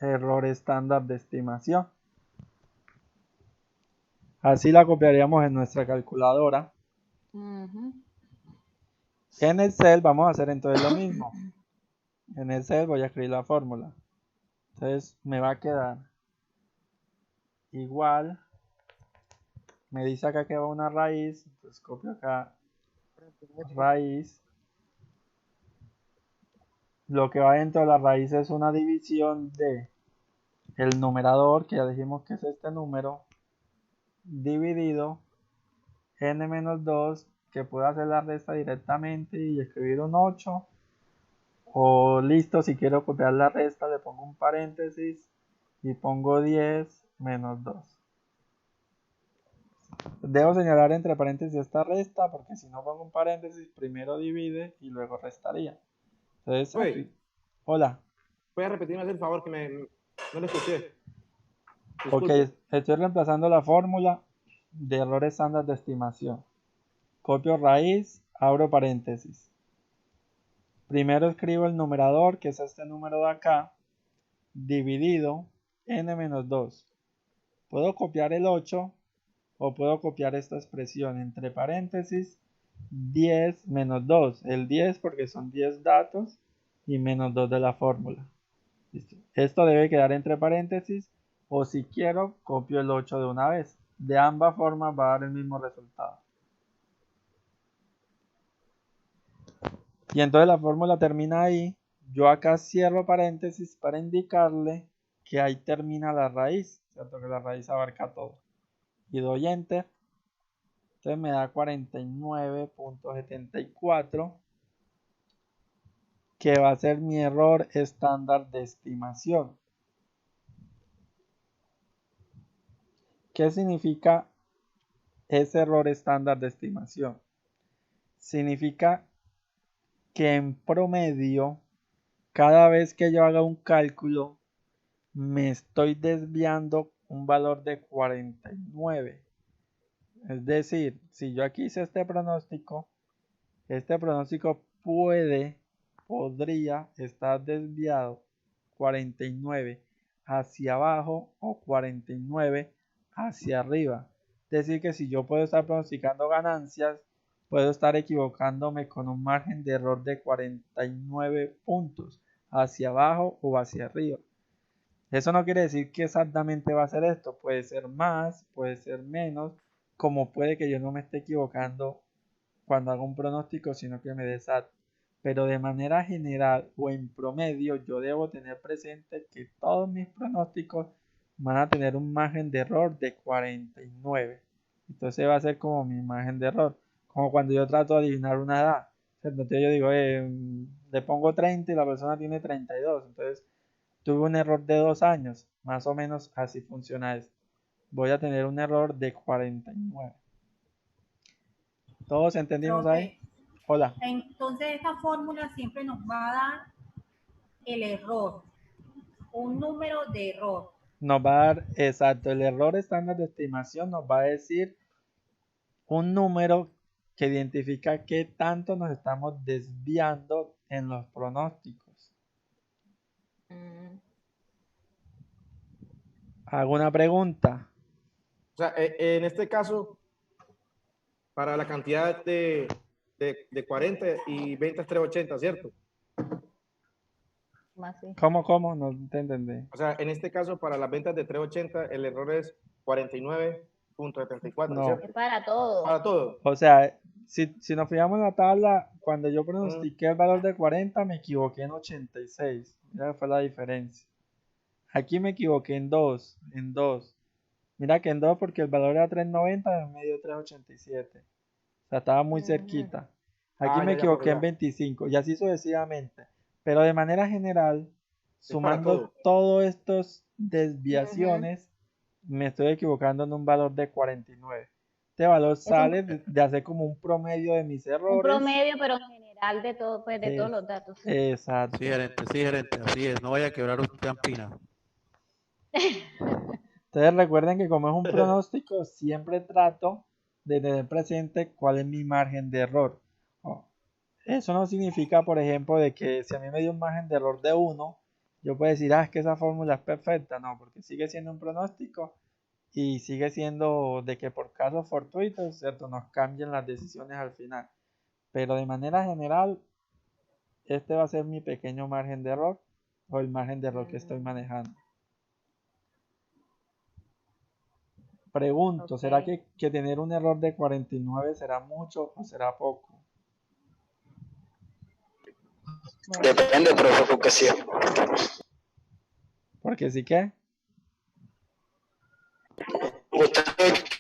error estándar de estimación. Así la copiaríamos en nuestra calculadora. En Excel vamos a hacer entonces lo mismo. En Excel voy a escribir la fórmula. Entonces me va a quedar igual. Me dice acá que va una raíz. Entonces copio acá raíz. Lo que va dentro de la raíz es una división de el numerador, que ya dijimos que es este número, dividido n menos 2, que puedo hacer la resta directamente y escribir un 8. O listo, si quiero copiar la resta, le pongo un paréntesis y pongo 10 menos 2. Debo señalar entre paréntesis esta resta, porque si no pongo un paréntesis, primero divide y luego restaría. Entonces, aquí, hola. ¿Puedes repetirme el favor que no lo escuché? Ok, estoy reemplazando la fórmula de error estándar de estimación. Copio raíz, abro paréntesis. Primero escribo el numerador, que es este número de acá, dividido n menos 2. Puedo copiar el 8 o puedo copiar esta expresión entre paréntesis 10 menos 2. El 10 porque son 10 datos y menos 2 de la fórmula. ¿Listo? Esto debe quedar entre paréntesis o si quiero copio el 8 de una vez. De ambas formas va a dar el mismo resultado. Y entonces la fórmula termina ahí. Yo acá cierro paréntesis para indicarle que ahí termina la raíz, ¿cierto? Que la raíz abarca todo. Y doy enter. Entonces me da 49.74, que va a ser mi error estándar de estimación. ¿Qué significa ese error estándar de estimación? Significa que en promedio, cada vez que yo haga un cálculo, me estoy desviando un valor de 49. Es decir, si yo aquí hice este pronóstico podría estar desviado 49 hacia abajo o 49 hacia arriba. Es decir, que si yo puedo estar pronosticando ganancias, puedo estar equivocándome con un margen de error de 49 puntos hacia abajo o hacia arriba. Eso no quiere decir que exactamente va a ser esto. Puede ser más, puede ser menos, como puede que yo no me esté equivocando cuando hago un pronóstico, sino que me dé exacto. Pero de manera general o en promedio, yo debo tener presente que todos mis pronósticos van a tener un margen de error de 49. Entonces va a ser como mi margen de error. Como cuando yo trato de adivinar una edad. Entonces yo digo, le pongo 30 y la persona tiene 32. Entonces tuve un error de 2 años. Más o menos así funciona esto. Voy a tener un error de 49. ¿Todos entendimos ahí? Hola. Entonces esta fórmula siempre nos va a dar el error, un número de error. Nos va a dar, exacto, el error estándar de estimación nos va a decir un número que identifica qué tanto nos estamos desviando en los pronósticos. ¿Hago una pregunta? O sea, en este caso, para la cantidad de 40 y ventas 380, ¿cierto? ¿Cómo? No te entendí. O sea, en este caso, para las ventas de 380, el error es 49.74, No. ¿cierto? Es para todo. Para todo. O sea, si nos fijamos en la tabla, cuando yo pronostiqué el valor de 40, me equivoqué en 86. Esa fue la diferencia. Aquí me equivoqué en 2. Mira que en 2 porque el valor era 390, en medio 387. O sea, estaba muy cerquita. Aquí me equivoqué en 25 y así sucesivamente. Pero de manera general, sumando todas estas desviaciones, me estoy equivocando en un valor de 49. Este valor sale de hacer como un promedio de mis errores. Un promedio, pero en general de todo, pues de todos los datos. Exacto. Sí, gerente, así es. No vaya a quebrar usted Ampina. Entonces recuerden que como es un pronóstico, siempre trato de tener presente cuál es mi margen de error. Eso no significa, por ejemplo, de que si a mí me dio un margen de error de 1, yo puedo decir, es que esa fórmula es perfecta. No, porque sigue siendo un pronóstico y sigue siendo de que por casos fortuitos, ¿cierto?, nos cambien las decisiones al final. Pero de manera general, este va a ser mi pequeño margen de error o el margen de error que estoy manejando. Pregunto, ¿será que tener un error de 49 será mucho o será poco? Depende, profe, porque sí. Porque sí que. Usted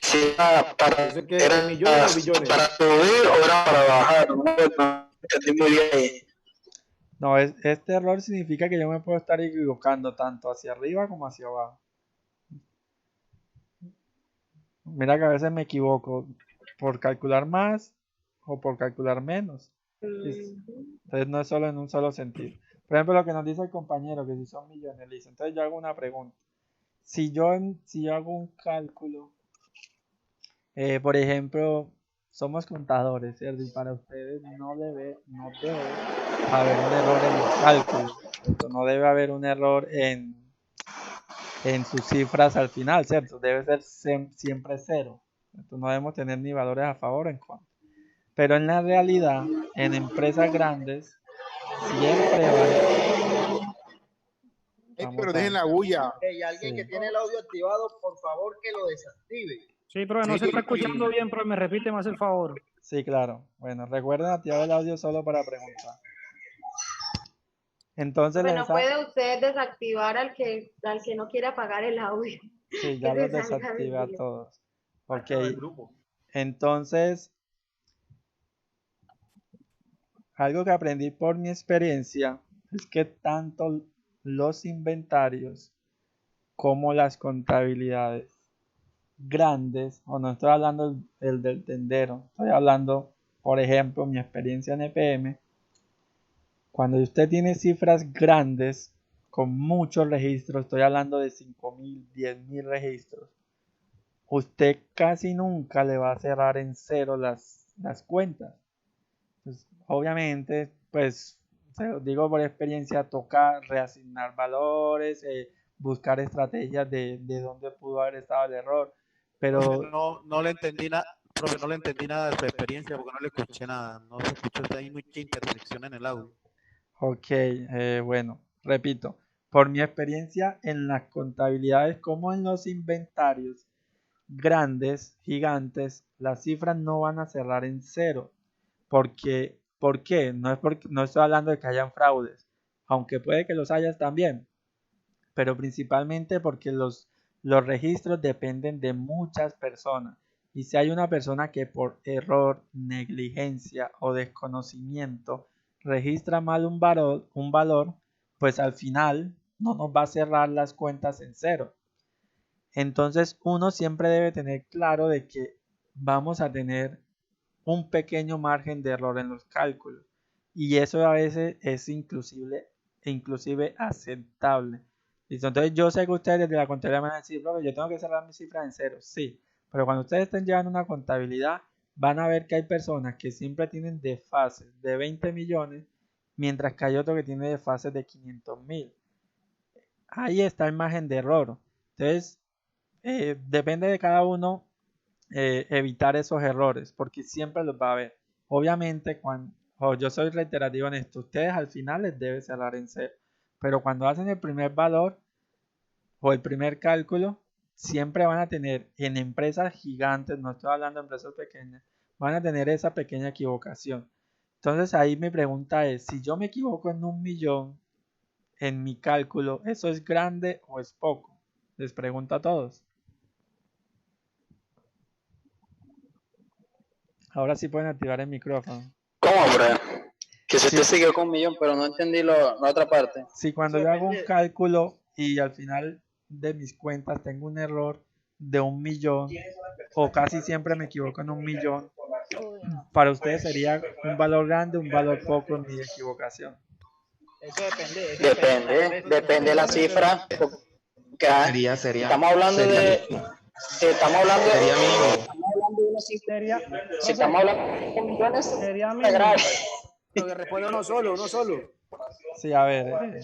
quisiera para subir o era para bajar. No entendí muy bien. No, este error significa que yo me puedo estar equivocando tanto hacia arriba como hacia abajo. Mira que a veces me equivoco por calcular más o por calcular menos. Entonces no es solo en un solo sentido. Por ejemplo, lo que nos dice el compañero, que si son millones, dice. Entonces yo hago una pregunta. Si yo hago un cálculo, por ejemplo, somos contadores, ¿cierto? Y para ustedes no debe haber un error en los cálculos, ¿cierto? No debe haber un error en sus cifras al final, ¿cierto? Debe ser siempre cero. Entonces no debemos tener ni valores a favor o en contra. Pero en la realidad, en empresas grandes, siempre va a haber... Pero dejen la bulla. Y alguien que tiene el audio activado, por favor que lo desactive. Sí, pero no se está escuchando bien, pero me repite más el favor. Sí, claro. Bueno, recuerden activar el audio solo para preguntar. Entonces, bueno, puede usted desactivar al que no quiera apagar el audio. Sí, ya los desactivé a todos. Ok. Entonces, algo que aprendí por mi experiencia es que tanto los inventarios como las contabilidades grandes, o no estoy hablando el del tendero, estoy hablando, por ejemplo, mi experiencia en EPM. Cuando usted tiene cifras grandes con muchos registros, estoy hablando de 5.000, 10.000 registros, usted casi nunca le va a cerrar en cero las cuentas. Pues, obviamente, pues, se lo digo por experiencia, toca reasignar valores, buscar estrategias de dónde pudo haber estado el error. Pero no le entendí nada, profe, no le entendí nada de su experiencia porque no le escuché nada. No se escuchó, hay mucha intersección en el audio. Ok, bueno, repito, por mi experiencia en las contabilidades como en los inventarios grandes, gigantes, las cifras no van a cerrar en cero. ¿Por qué? No estoy hablando de que hayan fraudes, aunque puede que los hayas también, pero principalmente porque los registros dependen de muchas personas. Y si hay una persona que por error, negligencia o desconocimiento registra mal un valor, pues al final no nos va a cerrar las cuentas en cero. Entonces uno siempre debe tener claro de que vamos a tener un pequeño margen de error en los cálculos. Y eso a veces es inclusive aceptable. ¿Listo? Entonces yo sé que ustedes desde la contabilidad me van a decir, yo tengo que cerrar mis cifras en cero. Sí, pero cuando ustedes estén llevando una contabilidad, van a ver que hay personas que siempre tienen desfases de 20 millones, mientras que hay otro que tiene desfases de 500.000. Ahí está el margen de error. Entonces, depende de cada uno evitar esos errores, porque siempre los va a haber. Obviamente, yo soy reiterativo en esto, ustedes al final les debe cerrar en cero, pero cuando hacen el primer valor o el primer cálculo, siempre van a tener en empresas gigantes, no estoy hablando de empresas pequeñas, van a tener esa pequeña equivocación. Entonces ahí mi pregunta es, si yo me equivoco en 1.000.000 en mi cálculo, ¿eso es grande o es poco? Les pregunto a todos. Ahora sí pueden activar el micrófono. ¿Cómo, bro? Que se te siguió con 1.000.000, pero no entendí la otra parte. Si cuando yo hago un cálculo y al final de mis cuentas tengo un error de 1.000.000 o casi siempre me equivoco en 1.000.000, para ustedes sería un valor grande, un valor poco en mi equivocación. Eso depende. Depende de la cifra. Sería Estamos hablando de si estamos hablando de millones, Sería es grave. Lo que responde uno solo. Sí, a ver.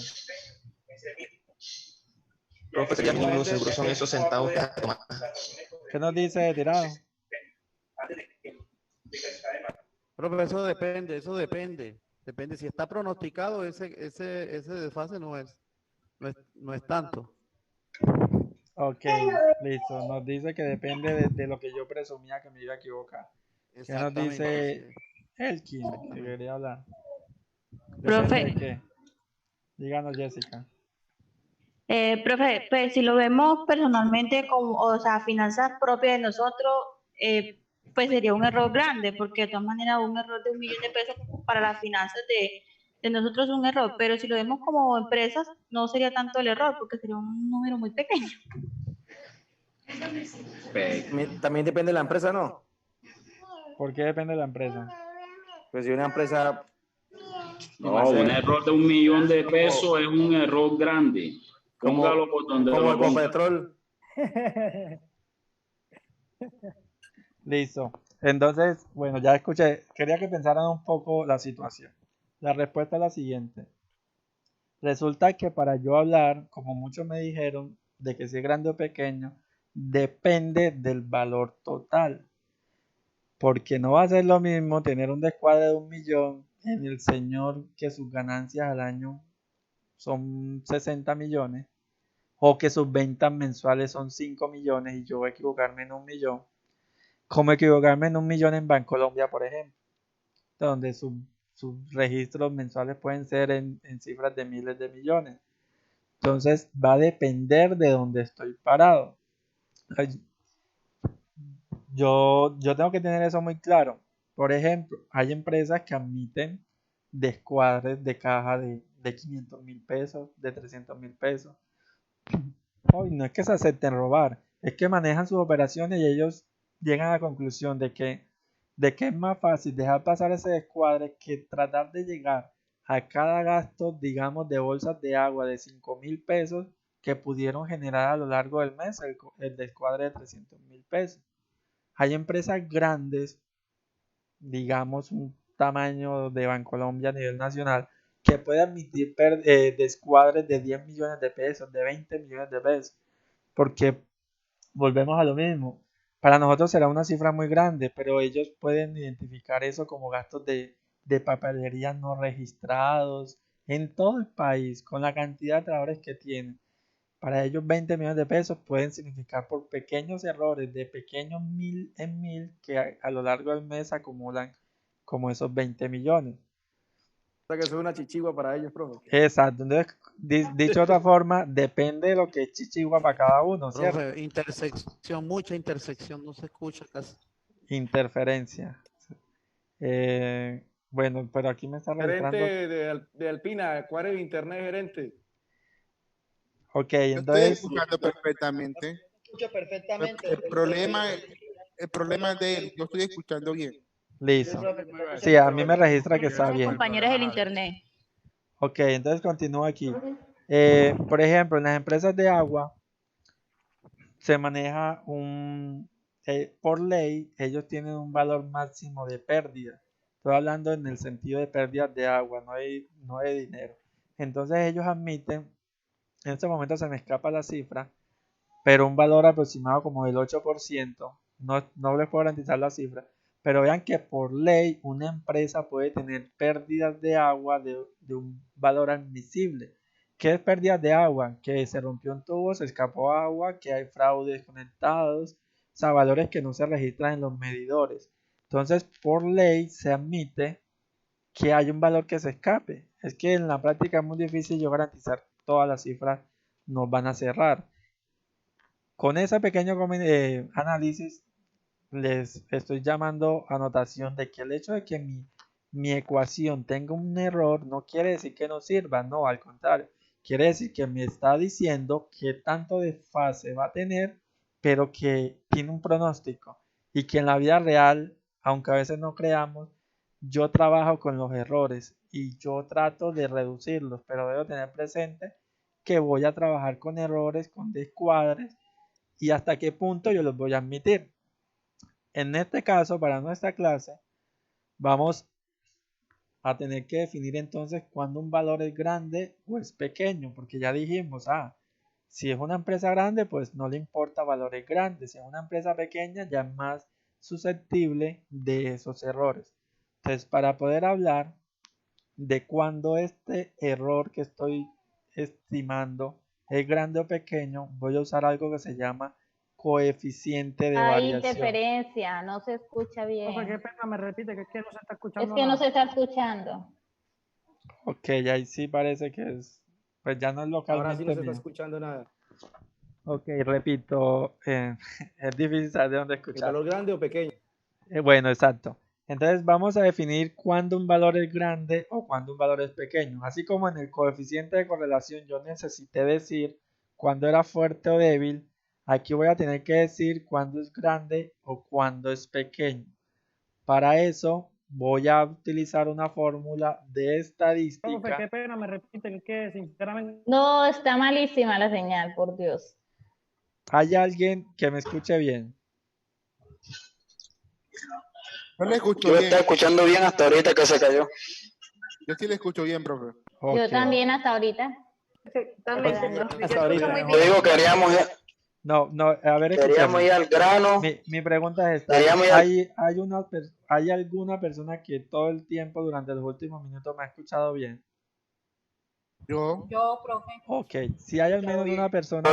Profe, sería mínimo, seguro son esos centavos que has tomado. ¿Qué nos dice Tirado? Profe, eso depende. Depende, si está pronosticado, ese desfase no es tanto. Ok, listo. Nos dice que depende de lo que yo presumía que me iba a equivocar. ¿Qué nos dice Elkin, que quería hablar? Profe. ¿De qué? Díganos, Jessica. Profe, pues si lo vemos personalmente como, o sea, finanzas propias de nosotros, pues sería un error grande, porque de todas maneras un error de 1.000.000 de pesos para las finanzas de nosotros es un error, pero si lo vemos como empresas, no sería tanto el error, porque sería un número muy pequeño. También depende de la empresa, ¿no? ¿Por qué depende de la empresa? Pues si una empresa... No, un error de 1.000.000 de pesos es un error grande. Póngalo por donde como lo ponga. Ecopetrol. Listo. Entonces, bueno, ya escuché. Quería que pensaran un poco la situación. La respuesta es la siguiente. Resulta que para yo hablar, como muchos me dijeron, de que si es grande o pequeño, depende del valor total. Porque no va a ser lo mismo tener un descuadre de 1.000.000 en el señor que sus ganancias al año son 60 millones o que sus ventas mensuales son 5 millones y yo voy a equivocarme en 1.000.000, como equivocarme en 1.000.000 en Bancolombia, por ejemplo, donde sus registros mensuales pueden ser en cifras de miles de millones. Entonces va a depender de dónde estoy parado. Yo tengo que tener eso muy claro. Por ejemplo, hay empresas que admiten descuadres de caja de 500.000 pesos, de 300.000 pesos. No es que se acepten robar, es que manejan sus operaciones y ellos llegan a la conclusión de que es más fácil dejar pasar ese descuadre que tratar de llegar a cada gasto, digamos, de bolsas de agua de 5.000 pesos que pudieron generar a lo largo del mes el descuadre de 300.000 pesos. Hay empresas grandes, digamos un tamaño de Bancolombia a nivel nacional, que puede admitir descuadres de 10 millones de pesos, de 20 millones de pesos, porque volvemos a lo mismo. Para nosotros será una cifra muy grande, pero ellos pueden identificar eso como gastos de papelería no registrados en todo el país, con la cantidad de trabajadores que tienen. Para ellos 20 millones de pesos pueden significar por pequeños errores de pequeños 1.000 en 1.000 que a lo largo del mes acumulan como esos 20 millones. O sea que eso es una chichigua para ellos, profe. Exacto. Entonces, dicho de otra forma, depende de lo que es chichigua para cada uno, ¿cierto? Profe, mucha intersección, no se escucha casi. Interferencia. Bueno, pero aquí me está registrando. Gerente de Alpina, ¿cuál es el internet, gerente? Ok, Yo entonces. estoy escuchando perfectamente. Escucho perfectamente. El problema es de él. Yo estoy escuchando bien. Listo. Sí, a mí me registra que está bien. Compañeros del internet. Ok, entonces continúo aquí. Por ejemplo, en las empresas de agua se maneja un por ley, ellos tienen un valor máximo de pérdida. Estoy hablando en el sentido de pérdidas de agua, no de dinero. Entonces ellos admiten, en este momento se me escapa la cifra, pero un valor aproximado como del 8%, no les puedo garantizar la cifra, pero vean que por ley una empresa puede tener pérdidas de agua de un valor admisible. ¿Qué es pérdidas de agua? Que se rompió un tubo, se escapó agua, que hay fraudes conectados, o sea, valores que no se registran en los medidores. Entonces, por ley se admite que hay un valor que se escape. Es que en la práctica es muy difícil yo garantizar todas las cifras nos van a cerrar. Con ese pequeño análisis les estoy llamando anotación de que el hecho de que mi ecuación tenga un error no quiere decir que no sirva, no, al contrario, quiere decir que me está diciendo qué tanto desfase va a tener, pero que tiene un pronóstico y que en la vida real, aunque a veces no creamos, yo trabajo con los errores y yo trato de reducirlos, pero debo tener presente que voy a trabajar con errores, con descuadres y hasta qué punto yo los voy a admitir. En este caso, para nuestra clase, vamos a tener que definir entonces cuándo un valor es grande o es pequeño, porque ya dijimos, si es una empresa grande, pues no le importa valores grandes, si es una empresa pequeña, ya es más susceptible de esos errores. Entonces, para poder hablar de cuándo este error que estoy estimando es grande o pequeño, voy a usar algo que se llama coeficiente de Hay variación. interferencia, no se escucha bien. Profe, qué pena, me repite que es que no se está Es escuchando que no nada. se está escuchando. Ok, ahí sí parece que es, pues ya no es localmente Ahora sí no se está mío. escuchando nada. Ok, repito, es difícil saber de dónde ¿El escuchar. valor grande o pequeño? Bueno, exacto. Entonces vamos a definir cuándo un valor es grande o cuándo un valor es pequeño. Así como en el coeficiente de correlación yo necesité decir cuándo era fuerte o débil, aquí voy a tener que decir cuándo es grande o cuándo es pequeño. Para eso voy a utilizar una fórmula de Profe, estadística. qué pena, me repite que sinceramente... No, está malísima la señal, por Dios. ¿Hay alguien que me escuche bien? No le escucho Yo bien. estaba escuchando bien hasta ahorita que se cayó. Yo sí le escucho bien, profe. Ok. Yo también hasta ahorita. Exactamente, Pero profe, se Hasta ahorita. escucha muy Yo bien. digo, No, a ver, queríamos escuchemos. ir al grano. Mi pregunta es esta. Queríamos ir al... ¿Hay alguna persona que todo el tiempo durante los últimos minutos me ha escuchado bien? Yo. Yo, profe. Ok, si hay al menos una persona,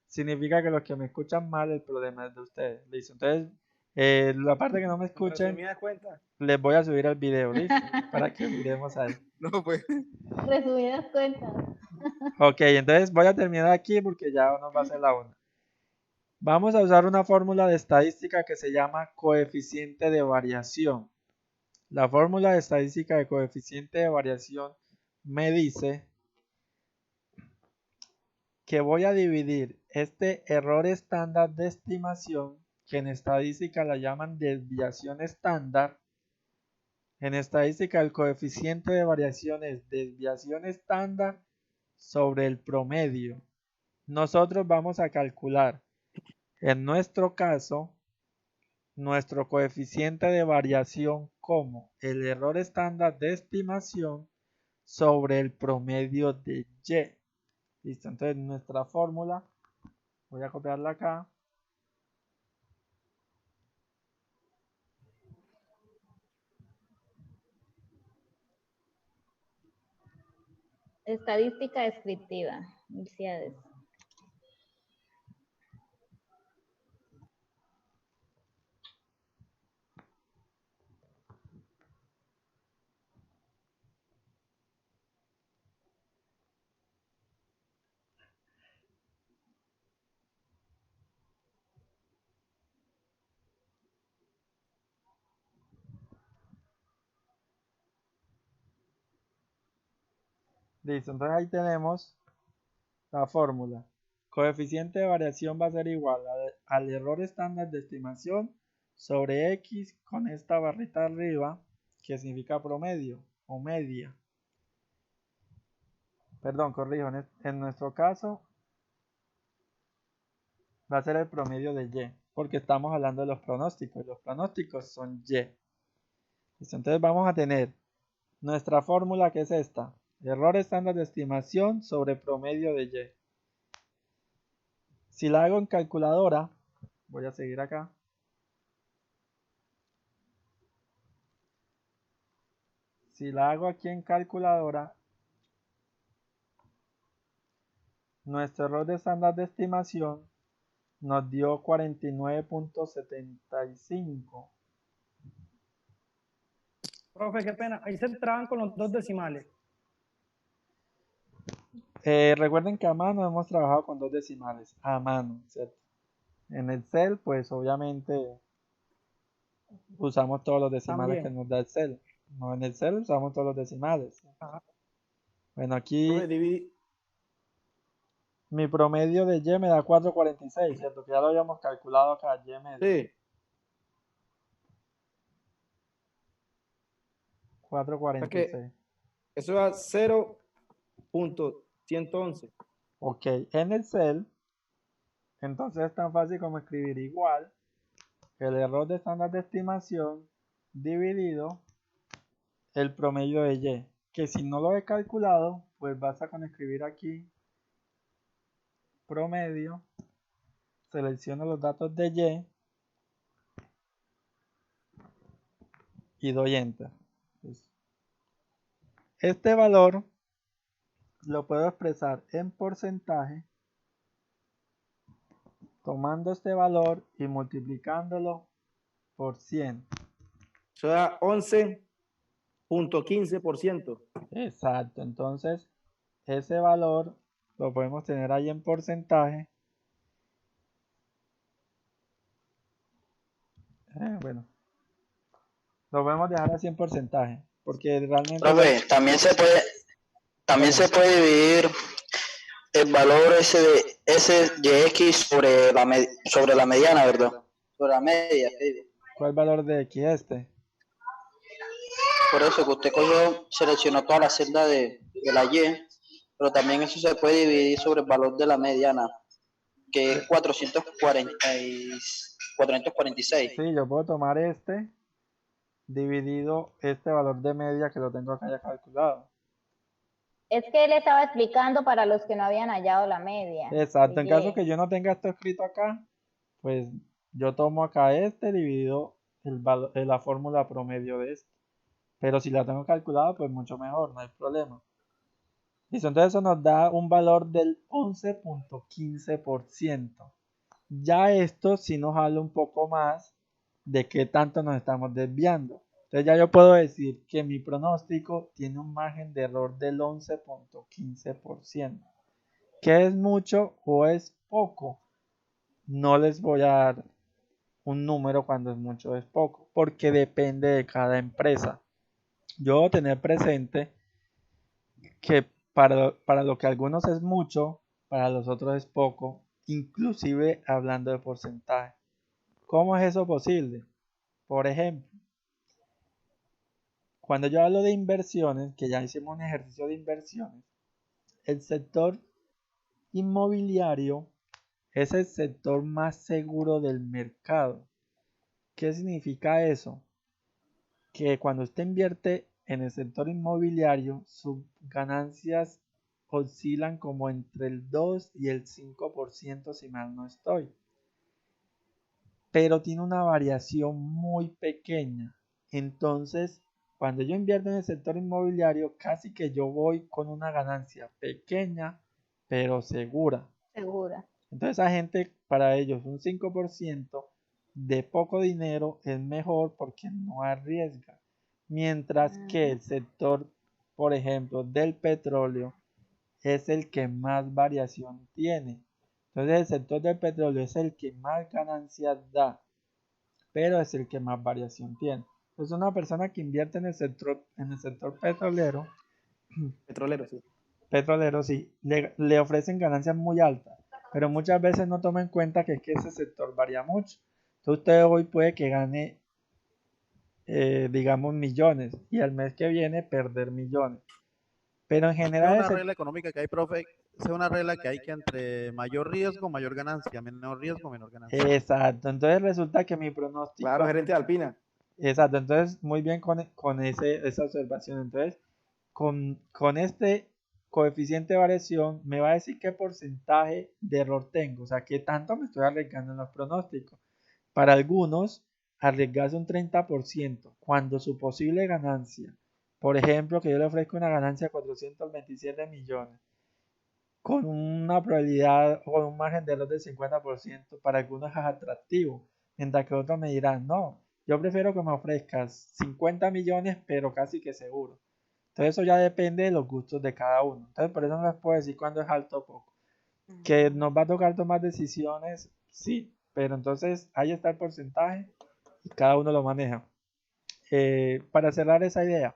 significa que los que me escuchan mal, el problema es de ustedes. Listo. Entonces, la parte que no me escuchen, ¿Resumidas cuentas? les voy a subir el video, listo, para que miremos ahí. No, pues. Resumidas cuentas. Ok, entonces voy a terminar aquí porque ya nos va a hacer la una. Vamos a usar una fórmula de estadística que se llama coeficiente de variación. La fórmula de estadística de coeficiente de variación me dice que voy a dividir este error estándar de estimación, que en estadística la llaman desviación estándar. En estadística el coeficiente de variación es desviación estándar sobre el promedio. Nosotros vamos a calcular, en nuestro caso, nuestro coeficiente de variación como el error estándar de estimación sobre el promedio de Y. Listo, entonces nuestra fórmula, voy a copiarla acá. Estadística descriptiva. Felicidades. Listo, entonces ahí tenemos la fórmula. Coeficiente de variación va a ser igual al error estándar de estimación sobre X con esta barrita arriba, que significa promedio o media. Perdón, corrijo, en nuestro caso va a ser el promedio de Y. porque estamos hablando de los pronósticos. Y los pronósticos son Y. ¿Listo? Entonces vamos a tener nuestra fórmula, que es esta. Error estándar de estimación sobre promedio de Y. Si la hago en calculadora, voy a seguir acá. Si la hago aquí en calculadora, nuestro error de estándar de estimación nos dio 49.75. Profe, qué pena. Ahí se traban con los 2 decimales. Recuerden que a mano hemos trabajado con 2 decimales. A mano, ¿cierto? En Excel, pues obviamente usamos todos los decimales que nos da Excel. No, en Excel usamos todos los decimales. Ajá. Bueno, aquí mi promedio de Y me da 4.46, ¿cierto? Que ya lo habíamos calculado acá, Y medio. Sí. 4.46. Eso da 0.111. Ok, en Excel, entonces es tan fácil como escribir igual el error de estándar de estimación dividido el promedio de Y. Que si no lo he calculado, pues basta con escribir aquí promedio, selecciono los datos de Y doy enter. Este valor lo puedo expresar en porcentaje tomando este valor y multiplicándolo por 100. Eso da 11.15%. Exacto, entonces ese valor lo podemos tener ahí en porcentaje. Bueno, lo podemos dejar así en porcentaje, porque realmente... Profe, también se puede dividir el valor ese de SYX sobre la mediana, ¿verdad? Sobre la media, ¿qué digo? ¿Cuál valor de X este? Por eso que usted seleccionó toda la celda de la Y, pero también eso se puede dividir sobre el valor de la mediana, que es 446. Sí, yo puedo tomar este dividido este valor de media que lo tengo acá ya calculado. Es que él estaba explicando para los que no habían hallado la media. Exacto, en caso que yo no tenga esto escrito acá, pues yo tomo acá este dividido la fórmula promedio de este. Pero si la tengo calculada, pues mucho mejor, no hay problema. Listo, entonces eso nos da un valor del 11.15%. Ya esto sí nos habla un poco más de qué tanto nos estamos desviando. Entonces ya yo puedo decir que mi pronóstico tiene un margen de error del 11.15%. ¿Qué es mucho o es poco? No les voy a dar un número cuando es mucho o es poco, porque depende de cada empresa. Yo debo tener presente que para lo que algunos es mucho, para los otros es poco, inclusive hablando de porcentaje. ¿Cómo es eso posible? Por ejemplo, cuando yo hablo de inversiones, que ya hicimos un ejercicio de inversiones, el sector inmobiliario es el sector más seguro del mercado. ¿Qué significa eso? Que cuando usted invierte en el sector inmobiliario, sus ganancias oscilan como entre el 2 y el 5%, si mal no estoy. Pero tiene una variación muy pequeña. Entonces, cuando yo invierto en el sector inmobiliario, casi que yo voy con una ganancia pequeña, pero segura. Entonces, a gente, para ellos, un 5% de poco dinero es mejor porque no arriesga. Mientras que el sector, por ejemplo, del petróleo es el que más variación tiene. Entonces el sector del petróleo es el que más ganancias da, pero es el que más variación tiene. Entonces una persona que invierte en el sector petrolero, sí, le ofrecen ganancias muy altas, pero muchas veces no toma en cuenta que ese sector varía mucho. Entonces usted hoy puede que gane digamos millones y al mes que viene perder millones. Pero en Es general una regla económica que hay, profe, es una regla que hay que entre mayor riesgo, mayor ganancia, menor riesgo, menor ganancia. Exacto, entonces resulta que mi pronóstico... Claro, gerente de Alpina. Exacto, entonces muy bien con esa observación. Entonces, con este coeficiente de variación me va a decir qué porcentaje de error tengo, o sea, qué tanto me estoy arriesgando en los pronósticos. Para algunos, arriesgarse un 30% cuando su posible ganancia, por ejemplo, que yo le ofrezco una ganancia de 427 millones, con una probabilidad o un margen de error del 50%, para algunos es atractivo, mientras que otros me dirán, no, yo prefiero que me ofrezcas 50 millones, pero casi que seguro. Entonces eso ya depende de los gustos de cada uno. Entonces por eso no les puedo decir cuándo es alto o poco. Que nos va a tocar tomar decisiones, sí, pero entonces ahí está el porcentaje y cada uno lo maneja. Para cerrar esa idea,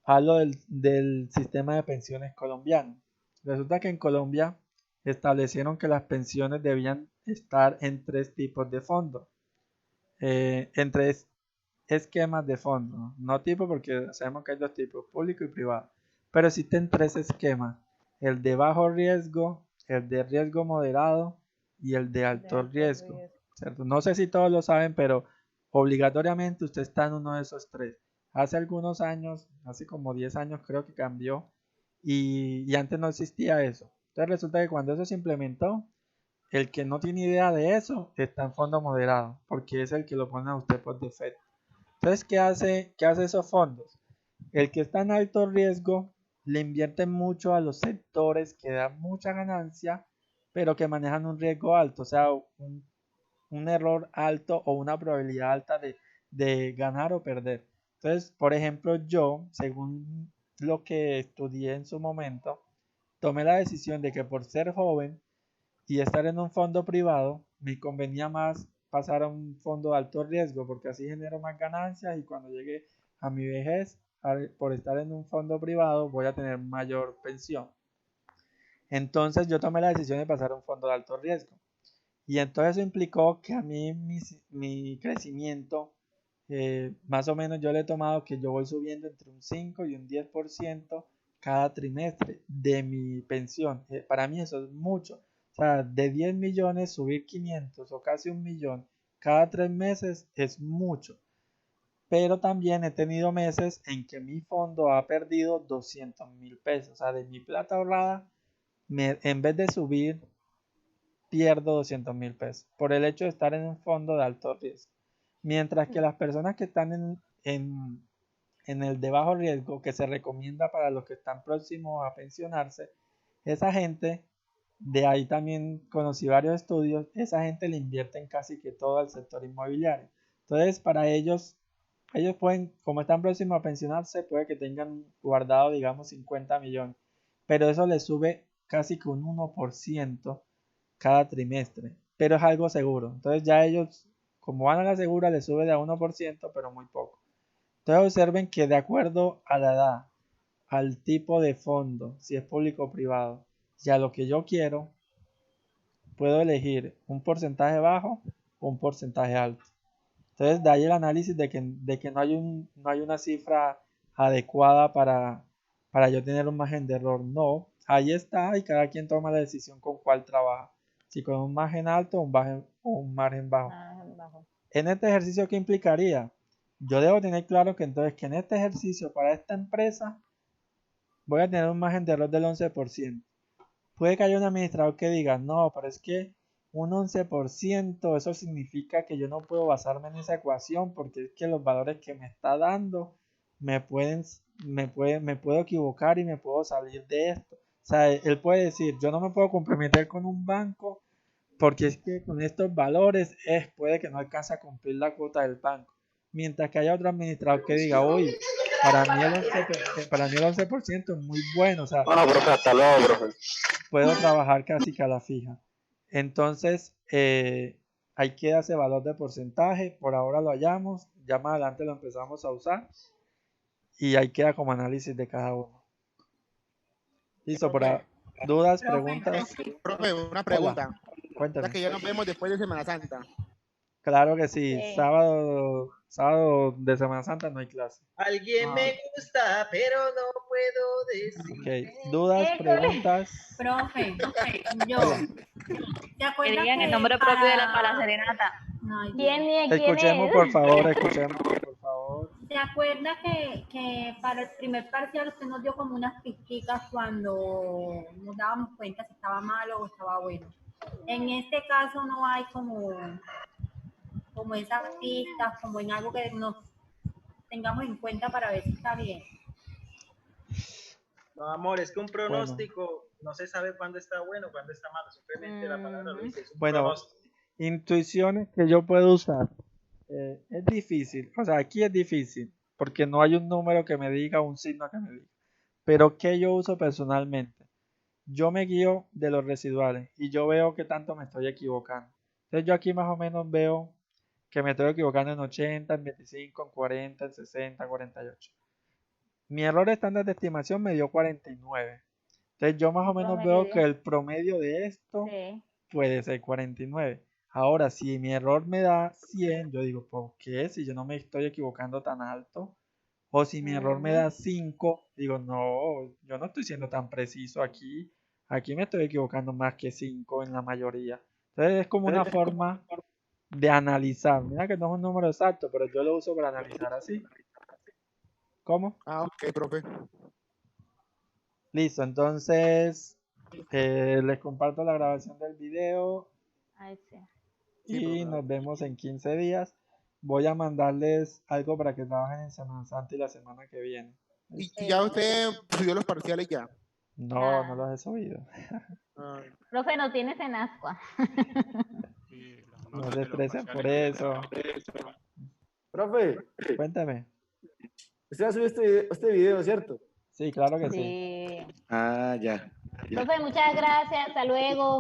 hablo del sistema de pensiones colombiano. Resulta que en Colombia establecieron que las pensiones debían estar en 3 tipos de fondos, en 3 esquemas de fondos, no tipo porque sabemos que hay 2 tipos, público y privado, pero existen 3 esquemas, el de bajo riesgo, el de riesgo moderado y el de alto riesgo, ¿cierto? No sé si todos lo saben, pero obligatoriamente usted está en uno de esos 3. Hace algunos años, hace como 10 años creo que cambió y antes no existía eso. Entonces resulta que cuando eso se implementó, el que no tiene idea de eso está en fondo moderado, porque es el que lo pone a usted por defecto. Entonces, ¿qué hace esos fondos? El que está en alto riesgo le invierte mucho a los sectores que dan mucha ganancia, pero que manejan un riesgo alto, o sea, un error alto o una probabilidad alta de ganar o perder. Entonces, por ejemplo, yo, según lo que estudié en su momento, tomé la decisión de que por ser joven y estar en un fondo privado, me convenía más pasar a un fondo de alto riesgo, porque así genero más ganancias y cuando llegue a mi vejez, por estar en un fondo privado, voy a tener mayor pensión. Entonces yo tomé la decisión de pasar a un fondo de alto riesgo. Y entonces eso implicó que a mí mi crecimiento, más o menos yo le he tomado que yo voy subiendo entre un 5 y un 10% cada trimestre de mi pensión. Para mí eso es mucho. O sea, de 10 millones subir 500 o casi 1 millón cada 3 meses es mucho. Pero también he tenido meses en que mi fondo ha perdido 200.000 pesos. O sea, de mi plata ahorrada, en vez de subir, pierdo 200.000 pesos por el hecho de estar en un fondo de alto riesgo. Mientras que las personas que están en el de bajo riesgo, que se recomienda para los que están próximos a pensionarse, esa gente, de ahí también conocí varios estudios, esa gente le invierte en casi que todo el sector inmobiliario. Entonces, para ellos pueden, como están próximos a pensionarse, puede que tengan guardado, digamos, 50 millones, pero eso les sube casi que un 1% cada trimestre, pero es algo seguro. Entonces ya ellos, como van a la segura, les sube de a 1%, pero muy poco. Entonces observen que de acuerdo a la edad, al tipo de fondo, si es público o privado, y a lo que yo quiero, puedo elegir un porcentaje bajo o un porcentaje alto. Entonces de ahí el análisis de que no hay una cifra adecuada para yo tener un margen de error. No, ahí está y cada quien toma la decisión con cuál trabaja. Si con un margen alto o un margen bajo. En este ejercicio, ¿qué implicaría? Yo debo tener claro que entonces que en este ejercicio para esta empresa voy a tener un margen de error del 11%. Puede que haya un administrador que diga, no, pero es que un 11%, eso significa que yo no puedo basarme en esa ecuación porque es que los valores que me está dando me puedo equivocar y me puedo salir de esto. O sea, él puede decir, yo no me puedo comprometer con un banco porque es que con estos valores puede que no alcance a cumplir la cuota del banco. Mientras que haya otro administrador que diga, oye, para mí el 11% es muy bueno. O sea, Bueno, profe, hasta luego, profe. Puedo trabajar casi que a la fija. Entonces, ahí queda ese valor de porcentaje. Por ahora lo hallamos. Ya más adelante lo empezamos a usar. Y ahí queda como análisis de cada uno. Listo, dudas, preguntas. Profe, una pregunta. Cuéntame. Ya que ya nos vemos después de Semana Santa. Claro que sí. Sí. Sábado de Semana Santa no hay clase. Alguien me gusta, pero no puedo decir. Ok. ¿Dudas, École. preguntas? Profe, yo. ¿Te acuerdas Que digan el que nombre propio de para la serenata. Ay, ¿Quién Dios. es? ¿Quién Escuchemos, es? por favor, escuchemos, por favor. ¿Te acuerdas que para el primer parcial usted nos dio como unas pisticas cuando nos dábamos cuenta si estaba malo o estaba bueno? En este caso no hay como esas pistas, como en algo que nos tengamos en cuenta para ver si está bien. No, amor, es que un pronóstico no se sabe cuándo está bueno, cuándo está malo. Simplemente la palabra lo dice. Es un Bueno, pronóstico. intuiciones que yo puedo usar. Es difícil, o sea, aquí es difícil, porque no hay un número que me diga, un signo que me diga. Pero ¿qué yo uso personalmente? Yo me guío de los residuales y yo veo que tanto me estoy equivocando. Entonces yo aquí más o menos veo que me estoy equivocando en 80, en 25, en 40, en 60, 48. Mi error estándar de estimación me dio 49. Entonces yo más o menos veo que el promedio de esto puede ser 49. Ahora, si mi error me da 100, yo digo, ¿por qué? Si yo no me estoy equivocando tan alto. O si mi error me da 5, digo, no, yo no estoy siendo tan preciso aquí. Aquí me estoy equivocando más que 5 en la mayoría. Entonces es como una forma de analizar. Mira que no es un número exacto, pero yo lo uso para analizar así. ¿Cómo? Ah, ok, profe. Listo, entonces les comparto la grabación del video. Ay, sí. Y nos vemos en 15 días. Voy a mandarles algo para que trabajen en Semana Santa y la semana que viene. ¿Y ya usted subió los parciales ya? No, no los he subido. Profe, no tienes en ascua. No se estresen por eso. Profe, Cuéntame. usted ha subido este video, ¿cierto? Sí, claro que sí. Sí. Ah, ya. Profe, muchas gracias. Hasta luego.